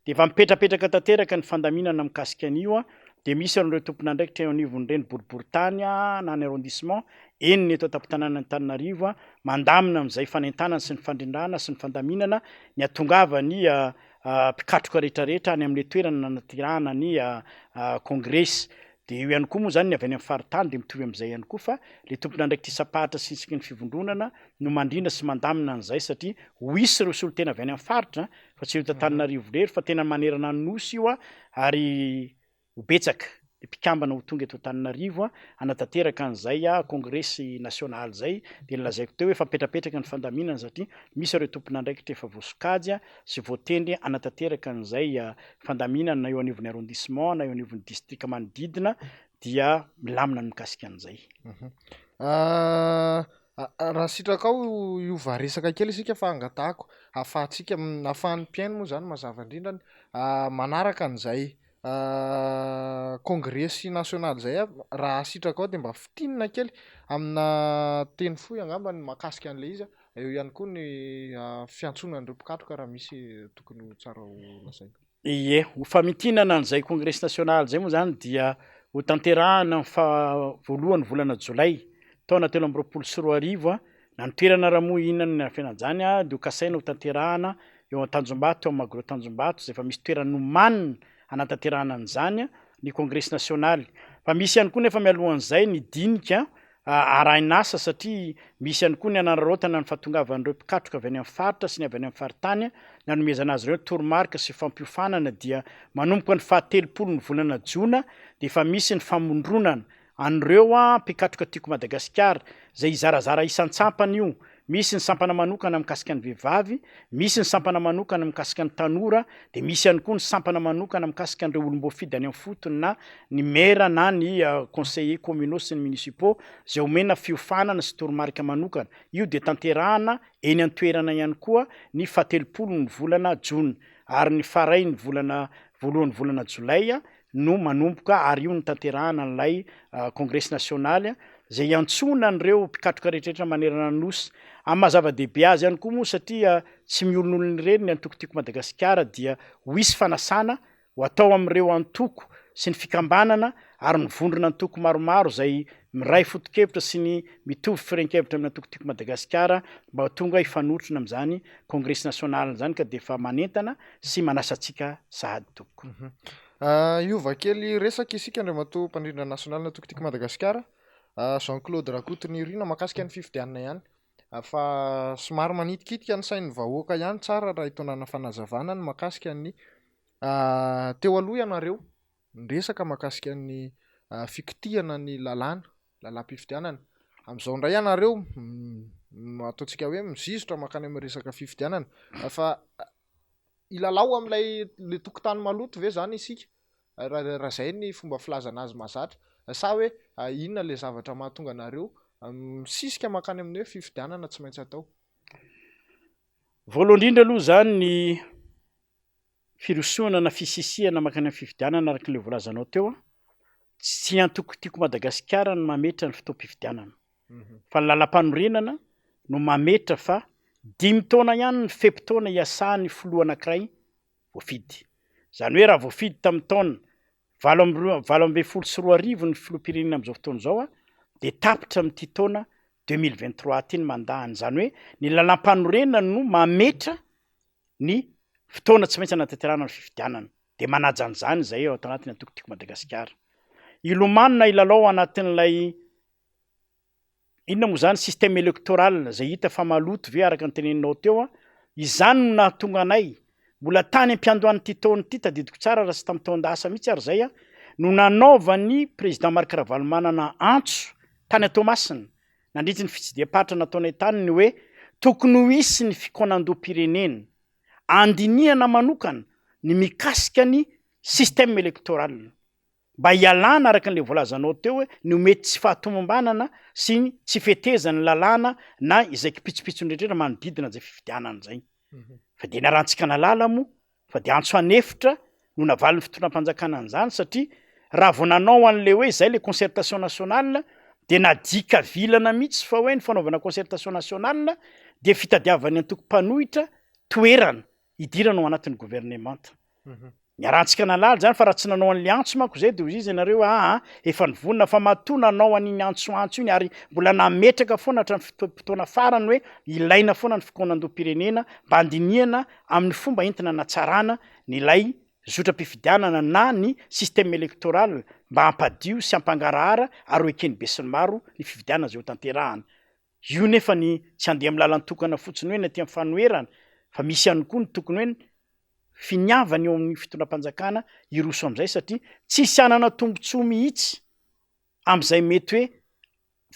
dia efa mipetrapetraka tanteraka ny fandaminana mikasika an'io dia misy ireo tompon'andraikitra eo anivony ireny boriboritany na ny arrondissement eniny eto an-tampon-tanàna Antananarivo mandamina amin'izay fanentanana sy ny fandrindrana sy ny fandaminana ny atongavany mpikatroka rehetrarehetra any amin'le toerana nanatirahana ny kongresy dia io ihany koa moa zany ny avy any amin'ny faritany dia mitovy amin'izay ihany koa fa le tompon'andraikitra isapahatra sy isaky ny fivondronana no mandrindra sy mandamina an'izay satria ho isy ireo solo tena avy any amin'ny faritra fa tsy eto Antananarivo rery fa tena manerana ny nosy io ary ho betsaka de mpikambana ho tonga eto Antananarivo anatanteraka an'izay kongresy nasionaly zay de lazaiko teo hoe fa mipetrapetraka ny fandaminana satria misy ireo tompon'andraikitra efa voasokajy sy voatendry anatanteraka an'izay fandaminana na eo anivon'ny arrondissement na eo anivon'ny district manodidina dia milamina ny mikasika an'izay. Raha sitraka ao iova resaka kely isika fa angatahako ahafahantsika ahafahan'ny mpiaino moa zany mazava indrindrany manaraka an'izay kongresy nasionaly zay raha sitraka ao de mba fitinina kely amina teny fohy angamba ny mahakasika an'le izy eo ihany koa ny fiantsonan'ireo mpikatroka raha misy tokony ho tsara ho lazaina. Ie, ho famitinana an'izay kongresy nasionaly zay moa zany dia ho tanterahana voalohany volana Jolay taona 2024 na ny toerana raha moa inona ny fianajany de ho kasaina ho tanterahana eo Tanjombato eo Magro Tanjombato zay fa misy toerana nomanina anatanterahana an'izany ny kongresy nasionaly. Fa misy ihany koa nefa mialohan'izay ny dinika arahinasa satria misy ihany koa ny anararaotana ny fahatongavan'ireo mpikatroka avy any amin'ny faritra sy ny avy any amin'ny faritany nanomezana azy ireo toromarika sy fampiofanana dia manomboka ny 17 ny volana Jona de efa misy ny famondronana an'ireo mpikatroka tiako Madagasikara zay zarazara isan-tsampana io. Misy ny sampana manokana mikasika ny vehivavy, misy ny sampana manokana mikasika ny tanora, de misy ihany koa ny sampana manokana mikasika an'ireo olom-boafidy any amin'ny fotony na ny maire na ny conseillers communaux sy ny municipaux zay omena fiofanana sy toromarika manokana. Io de tanterahana eny an-toerana ihany koa ny 17 ny volana Jona ary ny faray ny voalohan'ny volana Jolay no manomboka ary io ny tanterahana an'ilay kongresy nasionaly zay antsona an'ireo mpikatroka rehetrarehetra manerana ny nosy. Amin'ny mazava-dehibe azy ihany koa moa satria tsy miolon'olona ireny ny antokotiko Madagasikara dia ho hisy fanasana ho atao amin'ireo antoko sy ny fikambanana ary mivondrona antoko maromaro zay miray foto-kevitra sy ny mitovy firenkevitra amin'ny antokotiko Madagasikara mba tonga hifanotrona amin'izany kongresy nasionaly zany ka de efa manentana sy manasa antsika sahady toko. Iova kely resaka isika andriamatoa mpandrindra nasionaly na tokotiko Madagasikara Jean-Claude Rakotonirina mahakasika ny fifidianana ihany fa somary manitikitika ny sain'ny vahoaka ihany tsara raha hitonana fanazavana ny mahakasika ny teo aloha ianareo resaka mahakasika ny fikitihana ny lalam-pifidianana amin'izao indray ianareo ataontsika hoe mizizotra makany amin'ny resaka fifidianana fa ilalao amin'ilay le tokotany maloto ve zany isika raha zay ny fomba filazana azy mahazatra sa hoe inona le zavatra mahatonga anareo misisika makany amin'ny hoe fifidianana tsy maintsy atao. Voalohany indrindra aloha zany ny firosoana na fisisihana makany amin'ny fifidianana araka le volazanao teo tsy antokotiko Madagasikara no mametra ny fotoam-pifidianana fa ny lalam-panorenana no mametra fa 5 taona ihany ny fepitaona iasan'ny filoha anankiray voafidy. Zany hoe raha voafidy tamin'ny taona 2024 ny filoham-pirenena amin'izao fotoana izao de tapitra amin'ity taona 2023 ty ny mandahany. Zany hoe ny lalam-panorenana no mametra ny fotoana tsy maintsy anatanterahana ny fifidianana de manaja an'izany zay ao anatin'ny antokotiko Madagasikara. Ilomanina ilalao anatin'ilay inona moa zany système électoral zay hita fa maloto ve araka ny teneninao teo izany no nahatonga anay mbola tany am-piandohan'ity taona ity tadidiko tsara raha sy tamin'ny taon-dasa mihitsy ary zay no nanaovan'ny président Marc Ravalomanana antso tany Toamasina nandritra ny fitsidiam-paritra nataonay tany ny hoe tokony ho hisy ny fikonan-doam-pirenena andinihana manokana ny mikasika ny système électoral mba hialana araka n'le volazanao teo hoe ny mety tsy fahatomombanana sy ny tsy fetezany lalàna na izay kipitsopitsony rehetrrehetra manodidina zay fifidianana zay. Fa de narantsika nalala mo fa de antso anefitra no navalin'ny fitondram-panjakana an'izany satria raha vao nanao an'le hoe zay le concertation nationale de nadika vilana mihitsy fa hoe ny fanaovana concertation nationale de fitadiavany antoko-panohitra toerana idirana ao anatin'ny gouvernemanta. Niarantsika nalala zany fa raha tsy nanao an'le antso manko zay de izy ianareo efa nivonina fa matoa nanao an'iny antso iny ary mbola nametraka foana hatramin'ny fotoana farany hoe ilaina foana ny fikonan-doam-pirenena mba andinihana amin'ny fomba entina natsarana nylay zotra-pifidianana na ny système électoral mba hampadio sy hampangarahara ary ho ekeny be sy ny maro ny fifidianana zay ho tanterahana. Io nefa ny tsy andeha amin'ny lalany tokana fotsiny hoe ny aty amin'ny fanoherana fa misy ihany koa ny tokony hoe finiavany eo amin'ny fitondram-panjakana iroso am'izay satria tsisy anana tombontsoa mihitsy am'izay mety hoe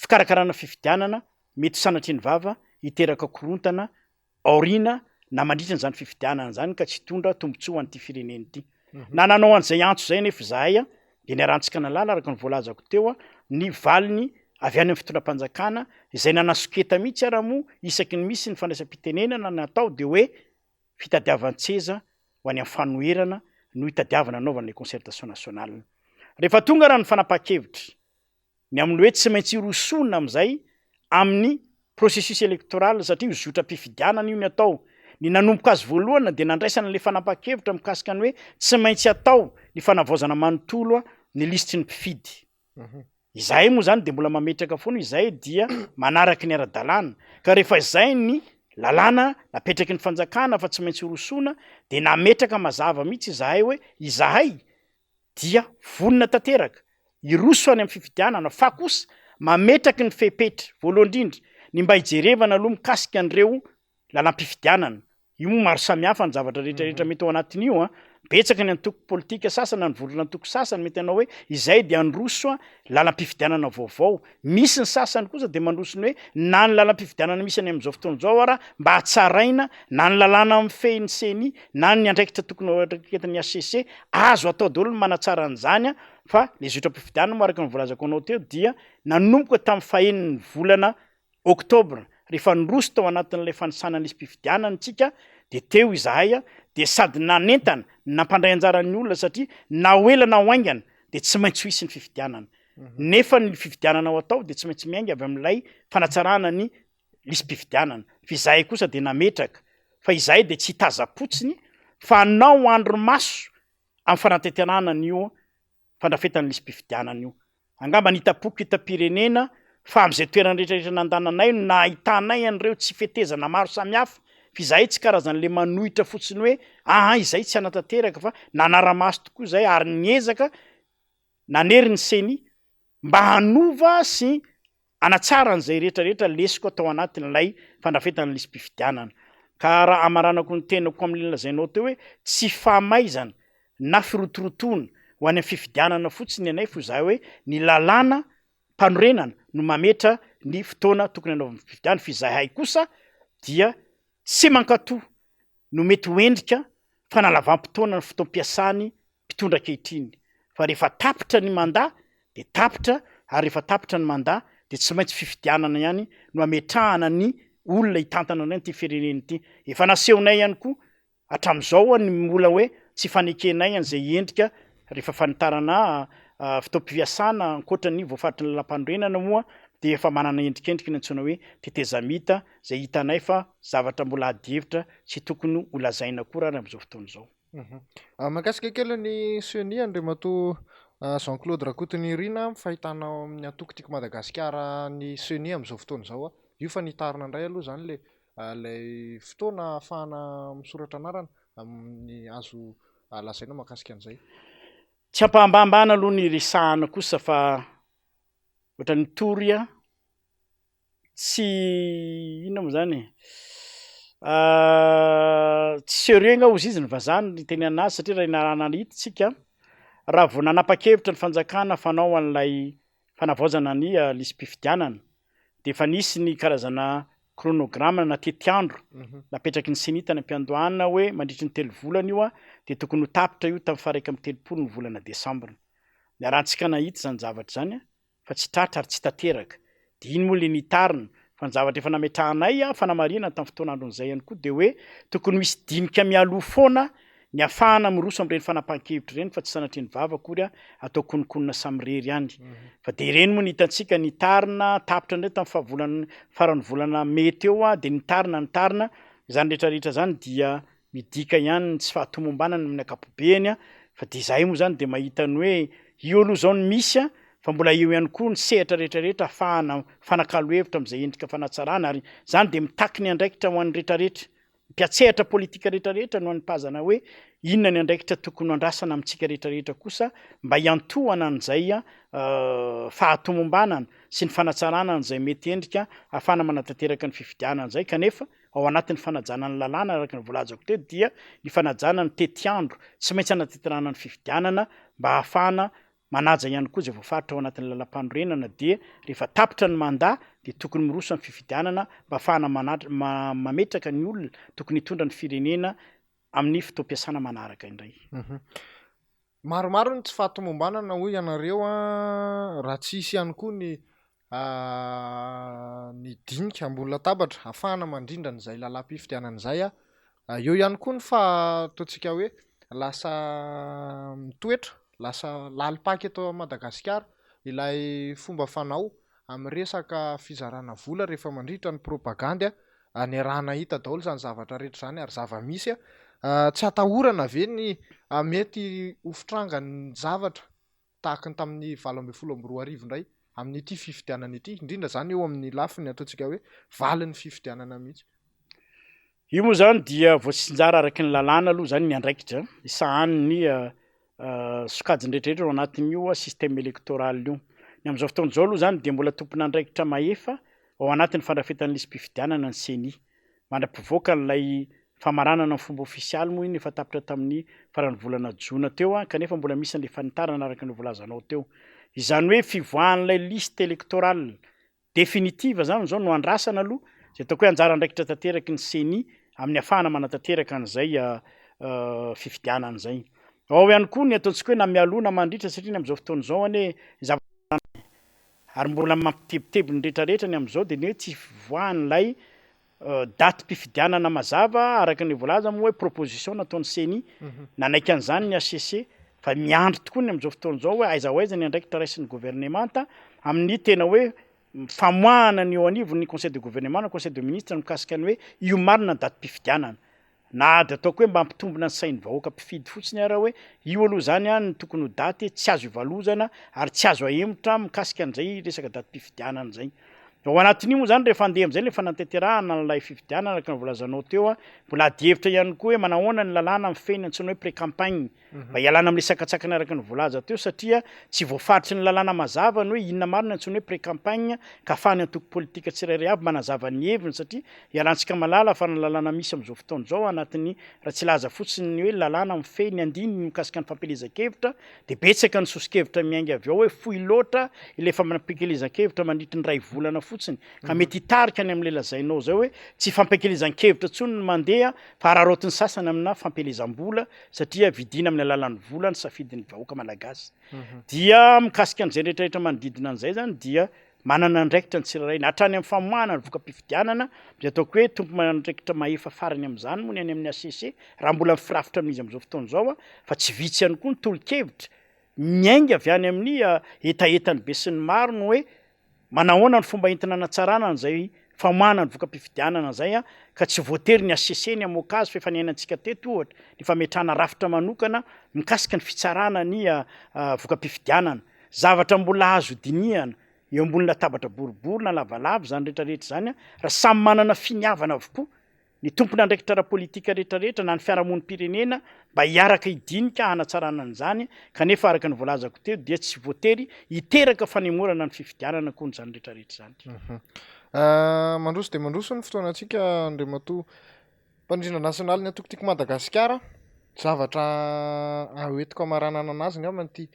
fikarakarana fifidianana mety sanatry ny vava hiteraka korontana aoriana na mandritra n'zany fifidianana zany ka tsy hitondra tombontsoa an'ity fireneny ity. Na nanao an'izay antso zay nefa zahay de niarantsika nalala araka ny voalazako teo ny valiny avy any amin'ny fitondram-panjakana izay nanasoketa mihitsy ara-mo isaky ny misy ny fandraisam-pitenenana natao de hoe fitadiavan-tseza ho any amin'ny fanoherana no hitadiavana anaovana le concertation nationale. Rehefa tonga raha ny fanapaha-kevitra ny amin'ny hoe tsy maintsy irosona am'izay amin'ny processus électoral satria zotra-pifidianana io ny atao. Ny nanomboka azy voalohany de nandraisana le fanapaha-kevitra mikasika ny hoe tsy maintsy atao ny fanavaozana manontolo ny lisitry ny mpifidy. Izahay moa zany de mbola mametraka foana izahay dia manaraky ny ara-dalàna ka rehefa izay ny lalàna napetraky ny fanjakana fa tsy maintsy irosona de nametraka mazava mihitsy izahay hoe izahay dia vonona tanteraka iroso any amin'ny fifidianana fa kosa mametraky ny fepetra voalohany indrindra ny mba hijerevana aloha mikasika an'ireo lalam-pifidianana. Io moa maro samihafa ny zavatra rehetrarehetra mety ao anatin'io betsaka ny antoko politika sasany ny vorona antoko sasany mety anao hoe izay de androso lalam-pifidianana vaovao. Misy ny sasany kosa de mandroso ny hoe na ny lalam-pifidianana misy any amin'izao fotoana zao ara mba hatsaraina na ny lalàna mifehin'ny CENI na ny andraikitra tokony atraketan'ny HCC azo atao daholo ny manatsara an'izany fa le zotra-pifidianana moa araka ny volazako anao teo dia nanomboka tamin'ny fahenin'ny volana oktobra rehefa nroso tao anatin'ilay fanisanana isy mpifidianana tsika de teo izahay de sady nanentana nampandray anjaran'ny olona satria na hoela na hoaingana de tsy maintsy ho isy ny fifidianana. Nefa ny fifidianana ao atao de tsy maintsy miainga avy amin'ilay fanatsarana ny lisy mpifidianana. Fa izahay kosa de nametraka fa izahay de tsy hitaza-potsiny fa nao andro maso amin'ny fanatentenana n'io fandrafetan'ny lisy mpifidianana io. Angamba nitapoky hitam-pirenena fa am'izay toerana rehetrarehetra nandananay no nahitanay an'ireo tsy fetezana maro samihafa fa izahay tsy karazan'le manohitra fotsiny hoe izay tsy anatanteraka fa nanara-maso tokoa zay ary niezaka nanery ny CENI mba hanova sy anatsara n'izay rehetrarehetra lesiko atao anatin'ilay fandrafetan'ny lisy mpifidianana. Ka raha amaranako ny tenako amin'le lazainao teo hoe tsy fahamaizana na firotorotoana ho any amin'ny fifidianana fotsiny anay fo izahay hoe ny lalàna mpanorenana no mametra ny fotoana tokony anaovan'ny fifidianana fa izahay kosa dia tsy mankatoa no mety hoendrika fanalavam-potoana ny fotoam-piasany mpitondra ankehitriny fa rehefa tapitra ny mandat de tapitra ary rehefa tapitra ny mandat de tsy maintsy fifidianana ihany no ametrahana ny olona hitantana anay ty fireneny ity. Efa nasehonay ihany koa hatramin'izao ny mbola hoe tsy fanekenay an'izay endrika rehefa fanitarana fotoam-piasana ankoatran'ny voafaritry ny lalam-panorenana moa de efa manana endrikendriky ny antsoina hoe tetezamita zay hitanay fa zavatra mbola ady-hevitra tsy tokony ho lazaina koa raha amin'izao fotoana izao. Mahakasika kely ny CENI Andriamatoa Jean-Claude Rakotonirina fahitanao amin'ny atokotiko Madagasikara ny CENI amin'izao fotoana izao io fa nitarina indray aloha zany lay fotoana ahafahana misoratra anarana amin'ny azo lazaina mahakasika an'izay. Tsy ampahambambana aloha ny resahana kosa fa ohatra ny tory tsy inona moa zany tsy sérieux nga ozy izy ny vazany ny teny anazy satria raha inarana hitsika raha vao nanapa-kevitra ny fanjakana fanao an'ilay fanavaozana ny lisy mpifidianana de efa nisy ny karazana chronograme na tetiandro napetraky ny CENI tany am-piandohana hoe mandritry ny 3 volana io de tokony ho tapitra io tamin'ny faraika amin'ny 30 ny volana desambra. Niarantsika nahita zany zavatra zany fa tsy tratra ary tsy tanteraka de iny moa le nitarina fa ny zavatra efa nametrahanay fanamarihana tamin'ny fotoan'andron'izay ihany koa de hoe tokony misy dinika mialoha foana ny afahana miroso amin'ireny fanapahan-kevitra ireny fa tsy sanatry ny vava akory atao konikonina samirery ihany. Fa de ireny moa nitantsika nitarina tapitra indray tamin'ny fahavolana faran'ny volana Mai teo de nitarina zany rehetrarehetra zany dia midika ihany tsy fahatomombanana amin'ny ankapobeny fa de izahay moa zany de mahita ny hoe io aloha zao ny misy fa mbola eo ihany koa ny sehatra rehetrarehetra ahafahana fanakalo hevitra amin'izay endrika fanatsarana ary zany de mitaky ny andraikitra ho an'ny rehetrarehetra mpiatsehatra politika rehetrarehetra no an'mpazana hoe inona ny andraikitra tokony andrasana amintsika rehetrarehetra kosa mba hiantohana an'izay fahatomombanana sy ny fanatsarana an'izay mety endrika ahafahana manatanteraka ny fifidianana an'izay kanefa ao anatin'ny fanajana ny lalàna araka ny volazako teo dia ny fanajana ny tetiandro tsy maintsy anateterana ny fifidianana mba hahafahana manaja ihany koa zay voafaritra ao anatin'ny lalam-panorenana dia rehefa tapitra ny mandat de tokony miroso ny fifidianana mba hahafahana mametraka ny olona tokony hitondra ny firenena amin'ny fotoam-piasana manaraka indray. Maromaro ny tsy fahatomombanana hoy ianareo raha tsisy ihany koa ny dinika ambony latabatra ahafahana mandrindra n'izay lalam-pifidianana izay eo ihany koa ny ataontsika hoe lasa mitoetra lasa lalipaky eto Madagasikara ilay fomba fanao amin'ny resaka fizarana vola rehefa mandritra ny propagandy anerahana hita daholo zany zavatra rehetra zany ary zava-misy tsy atahorana ve ny mety hofitrangany zavatra tahaka ny tamin'ny 2012 indray amin'ity fifidianana ity indrindra zany eo amin'ny lafiny ataontsika hoe valin'ny fifidianana mihitsy. Io moa zany dia voatsinjara araky ny lalàna aloha zany ny andraikitra isahan'ny sokajiny rehetrarehetra ao anatin'io système électoral io. Ny amin'izao fotoana izao aloha zany dia mbola tompona andraikitra mahefa ao anatin'ny fandrafetan'ny listim-pifidianana ny CENI. Mandrapivoaka n'ilay famaranana ny fomba ofisialy moa iny efa tapitra tamin'ny faran'ny volana Jona teo kanefa mbola misy an'ilay fanitarana araka ny volazanao teo. Izany hoe fivoahan'ilay liste électorale définitive zany zao no andrasana aloha zay ataoko hoe anjara andraikitra tanteraky ny CENI amin'ny ahafahana manatanteraka an'izay fifidianana zay. Ao ihany koa ny ataontsika hoe na mialona mandritra satria ny amin'izao fotoana izao hoe ary mbola mampitebiteby ny rehetrarehetra ny amin'izao dia ny hoe tsy voahan'ilay daty mpifidianana mazava araka ny voalaza moa hoe proposition nataon'ny CENI nanaiky an'izany ny HCC fa miandry tokoa ny amin'izao fotoana izao hoe aiza ho aiza ny andraikitra raisin'ny gouvernemanta amin'ny tena hoe famoahana ny eo anivony ny conseil de gouvernement na conseil de ministre mikasika ny hoe io marina daty mpifidianana na de ataoko hoe mba hampitombona ny sain'ny vahoaka mpifidy fotsiny ara hoe io aloha zany ny tokony ho daty tsy azo ivalozana ary tsy azo ahemotra mikasika an'izay resaka daty mpifidianana zay. Ao anatin'io moa zany rehefa andeha am'izay ny fananteterahana n'ilay fifidianana araka ny volazanao teo mbola adihevitra ihany koa hoe manahoana ny lalàna amin'ny feny antsoina hoe pré-campagne mba hialana amin'ny sakatsakana araka ny volaza teo satria tsy voafaritry ny lalàna mazava ny hoe inona marina antsoina hoe pré-campagne ka ahafahany antoko politika tsirairay avy manazava ny heviny satria ialantsika malala fa ny lalàna misy amin'izao fotoana izao anatin'ny raha tsy laza fotsiny ny hoe lalàna amin'ny feny andiny mikasika ny fampielezan-kevitra dia betsaka ny sosikevitra miainga avy ao hoe fohy loatra ilay fampielezan-kevitra mandritry ny ray volana fotsiny ka mety hitarika any amin'ilay lazainao zao hoe tsy fampielezan-kevitra tsony ny mandeha fa ararotin'ny sasany amina fampielezam-bola satria vidina amin'ny alalan'ny vola ny safidin'ny vahoaka malagasy. Dia mikasika an'izay rehetrarehetra manodidina an'izay zany dia manana andraikitra ny tsirairay na hatrany amin'ny famoahana ny voka-pifidianana dia ataoko hoe tompo mandraikitra mahefa farany amin'izany moa ny any amin'ny HCC raha mbola mifirafitra amin'izy amin'izao fotoana izao fa tsy vitsy ihany koa ny tolo-kevitra miainga avy any amin'ny etaetany be sy ny maro no hoe manahoana ny fomba entina natsarana an'izay famoahana ny voka-pifidianana zay ka tsy voatery ny HCC ny amoaka azy fa efa niainantsika teto ohatra ny fametrahana rafitra manokana mikasika ny fitsarana ny voka-pifidianana zavatra mbola azo diniana eo ambony latabatra boribory na lavalava zany rehetrarehetra zany raha samy manana finiavana avokoa ny tompony andraikitra ara-politika rehetrarehetra na ny fiarahamonim-pirenena mba hiaraka hidinika hanatsarana an'izany kanefa araka ny voalazako teo dia tsy voatery hiteraka fanemorana ny fifidianana koa n'izany rehetrarehetra zany. Mandroso dia mandroso ny fotoanantsika Andriamatoa mpandrindra nasionaly ny atokotiko Madagasikara zavatra hoentiko amaranana anazy ny amany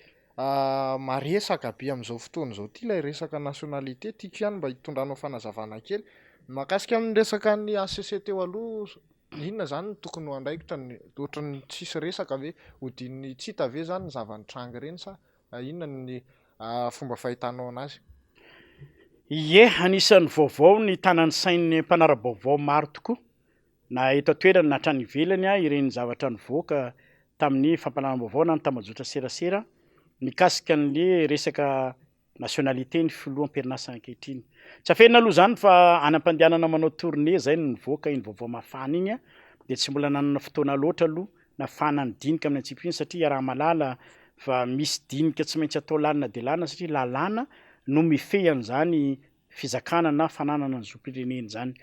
maresaka be amin'izao fotoana izao ity ilay resaka nationalité tiako ihany mba hitondranao fanazavana kely mahakasika amin'ny resaka ny HCC teo aloha inona zany no tokony ho andraikitra ohatra ny tsisy resaka ve hodin'ny tsy hita ve zany ny zava-nitranga ireny sa inona ny fomba fahitanao anazy? Ie, anisan'ny vaovao ny tanan'ny sain'ny mpanara-baovao maro tokoa na eto an-toerana na hatrany ivelany ireny zavatra nivoaka tamin'ny fampanarana-baovao na ny tambazotra serasera mikasika an'le resaka nationalité ny filoam-perinasa ankehitriny. Tsy afenina aloha zany fa anam-pandehanana manao tournée zay no nivoaka iny vaovao mafana iny dia tsy mbola nanana fotoana loatra aloha nafana ny dinika amin'ny antsipiriny satria raha malala fa misy dinika tsy maintsy atao lalina dia lalina satria lalàna no mifehy an'izany fizakana na fananana ny zom-pirenena zany.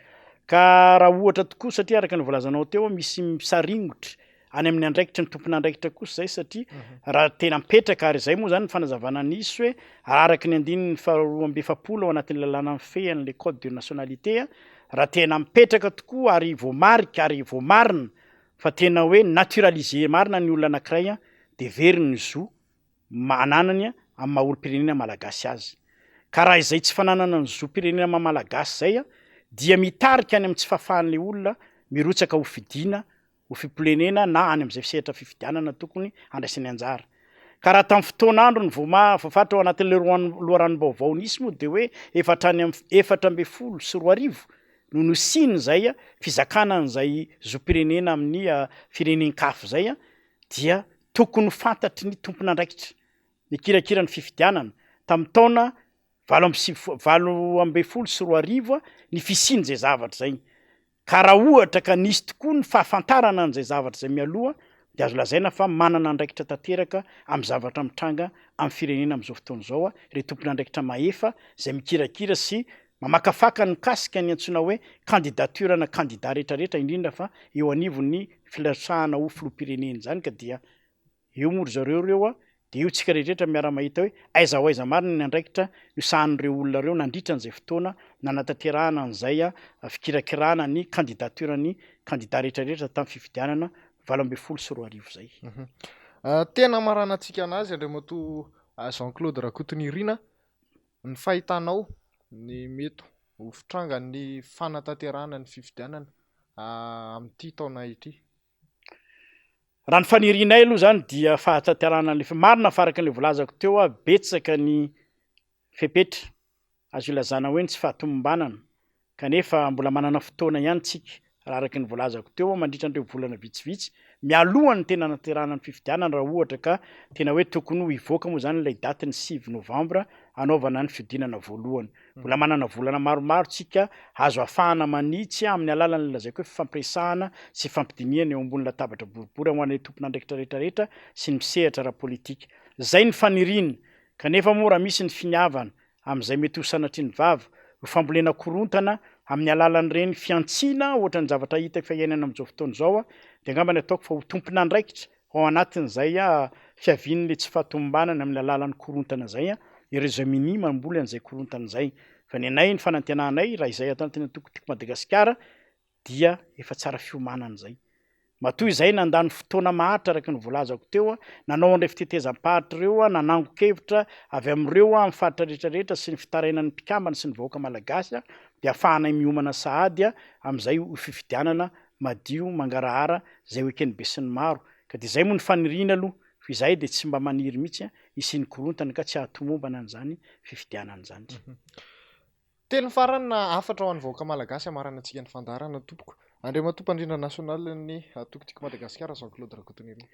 Ka raha ohatra tokoa satria araka ny volazanao teo misy misaringotra any amin'ny andraikitra ny tompony andraikitra kosa zay satria raha tena mipetraka ary zay moa zany ny fanazavana nisy hoe araka ny andininy 12 ao anatin'ny lalàna mifehy an'le code de nationalité raha tena mipetraka tokoa ary voamarika ary voamarina fa tena hoe naturaliser marina ny olona anankiray a de veriny ny zo mananany amin'ny maha olom-pirenena malagasy azy. Ka raha izay tsy fananana ny zom-pirenena malagasy zay a dia mitarika any amin'ny tsy fahafahan'le olona mirotsaka ho fidiana ho fipolonena na any amin'izay sehatra fifidianana tokony andraisany anjara. Ka raha tamin'ny fotoan'andro ny voafatra ao anatin'le loharanom-baovao nisy moa de hoe efatra amby folo sy 4 arivo no nosiny zay a fizakana an'izay zom-pirenena amin'ny firenenen-kafo zay a dia tokony fantatry ny tompon'andraikitra mikirakira ny fifidianana tamin'ny taona 20 sy 4 arivo ny fisiny zay zavatra zay. Ka raha ohatra ka nisy tokoa ny fahafantarana an'izay zavatra zay mialoha de azo lazaina fa manana andraikitra tanteraka amin'ny zavatra mitranga amin'ny firenena amin'izao fotoana izao a re tompon'andraikitra mahefa zay mikirakira sy mamakafaka ny kasika ny antsoina hoe candidature na candidat rehetrarehetra indrindra fa eo anivon'ny filasahana ho filoham-pirenena zany ka dia eo moa ry zareo reo a de io tsika rehetrarehetra miara mahita hoe aiza ho aiza marina ny andraikitra no sahan'ireo olona reo nandritra an'izay fotoana nanatanterahana an'izay a fikirakirana ny candidature ny candidat rehetrarehetra tamin'ny fifidianana 20 sy 4 arivo zay. Tena marana antsika anazy Andriamatoa Jean-Claude Rakotonirina ny fahitanao ny mety ho fitranga ny fanatanterahana ny fifidianana amin'ity taona ity. Raha ny fanirianay aloha zany dia fahatanterahana le marina faraka an'le volazako teo a betsaka ny fepetra azo ilazana hoe tsy fahatomombanana kanefa mbola manana fotoana ihany tsika raha araky ny volazako teo mandritra an'ireo volana vitsivitsy mialohany tena naterahana ny fifidianana raha ohatra ka tena hoe tokony ho ivoaka moa zany ilay daty ny 6 novambra anaovana ny fiodinana voalohany. Mbola manana volana maromaro tsika azo afahana manitsy amin'ny alalan'ny lazaiko hoe fampiresahana sy fampidiniana eo ambony latabatra boribory ho an'ilay tompon'andraikitra rehetrarehetra sy ny misehatra ara politika. Zay ny faniriana kanefa moa raha misy ny finiavana amin'izay mety ho sanatriany vava ho fambolena korontana amin'ny alalan'ireny fiantsiana ohatra ny zavatra hita fa iainana amin'izao fotoana izao a de angamba ny ataoko fa ho tompon'andraikitra ao anatin'izay a fiavian'le tsy fahatomombanana amin'ny alalan'ny korontana zay a irezamini mamboly an'izay korontana zay. Fa ny anay ny fanantenanay raha izay atao tena tokotiko Madagasikara dia efa tsara fiomanana zay. Matoa izay nandany fotoana maharitra araky ny volazako teo a nanao andray fitetezam-paritra reo a nanango-kevitra avy amin'ireo a amin'ny faritra rehetrarehetra sy ny fitarainan'ny mpikambana sy ny vahoaka malagasy a de ahafahanay miomana sahady a amin'izay ho fifidianana madio mangarahara zay ho ekeny be sy ny maro ka de zay moa ny faniriana aloha fa izay de tsy mba maniry mihitsy a isiany korontana ka tsy ahatomombana an'izany fifidianana zany. Teny farany na afatra ho an'ny vahoaka malagasy amarana antsika ny fandarana tompoko. Andriamatoa mpandrindra nasional ny tokotiko Madagasikara Jean-Claude Rakotonirina.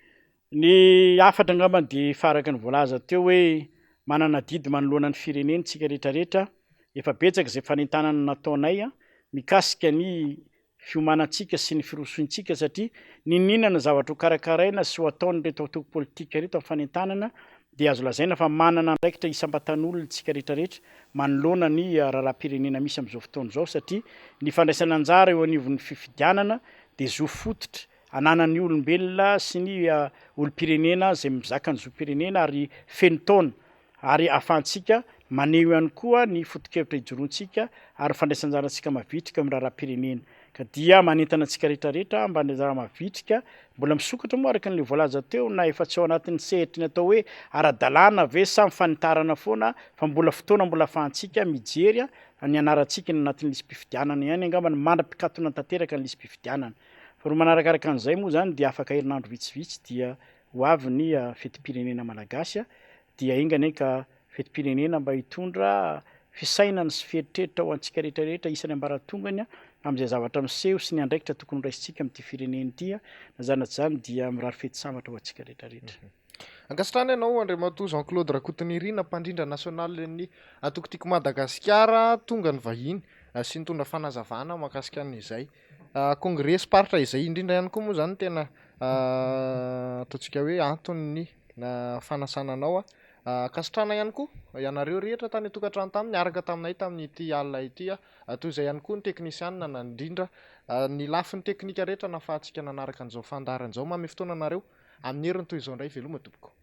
Ny afatra angamba de faraka ny voalaza teo hoe manana didy manoloana ny firenena tsika rehetrarehetra efa betsaka zay fanentanana nataonay a mikasika ny fiomanantsika sy ny firosoantsika satria ninona zavatra ho karakaraina sy ho ataony reto atoko politika reto amin'ny fanentanana de azo lazaina fa manana andraikitra isam-batan'olona tsika rehetrarehetra manoloana ny raharam-pirenena misy amin'izao fotoana izao satria ny fandraisana anjara eo anivon'ny fifidianana de zo fototra ananan'ny olombelona sy ny olom-pirenena zay mizaka ny zom-pirenena ary feno taona ary ahafahantsika maneho ihany koa ny foto-kevitra hijorontsika ary fandraisan-jarantsika mavitrika amin'ny raharam-pirenena ka dia manentana antsika rehetrarehetra mba ny anjara mavitrika mbola misokatra moa araka n'le voalaza teo na efa tsy ao anatin'ny sehitry ny atao hoe ara-dalàna ve samy fanitarana foana fa mbola fotoana mbola ahafahantsika mijery ny anarantsika ny anatin'ny lisym-pifidianana ihany angamba ny mandra-pikatona tanteraka ny lisym-pifidianana. Fa ro manarakaraka an'izay moa zany dia afaka herinandro vitsivitsy dia ho avy ny fetim-pirenena malagasy a dia ingany ka fetim-pirenena mba hitondra fisainana sy feritreritra ho antsika rehetrarehetra isany ambaratongany amin'izay zavatra miseho sy ny andraikitra tokony raisitsika amin'ity firenena ity na zanaty zany dia mirary fety sambatra ho antsika rehetrarehetra. Ankasitrany ianao Andriamatoa Jean-Claude Rakotonirina mpandrindra nasional ny tokotiko Madagasikara tonga ny vahiny sy nitondra fanazavana mahakasika an'izay kongresy paritra izay indrindra ihany koa moa zany tena ataontsika hoe antony ny fanasananao kasitrana ihany koa ianareo rehetra tany tokantrano taminy araka taminay tamin'ity alina ity toy izay ihany koa ny teknisianina na indrindra ny lafin'ny teknika rehetra nahafahantsika nanaraka an'izao fandaran'izao mamy fotoana anareo amin'ny heriny toy izao indray veloma tompoko.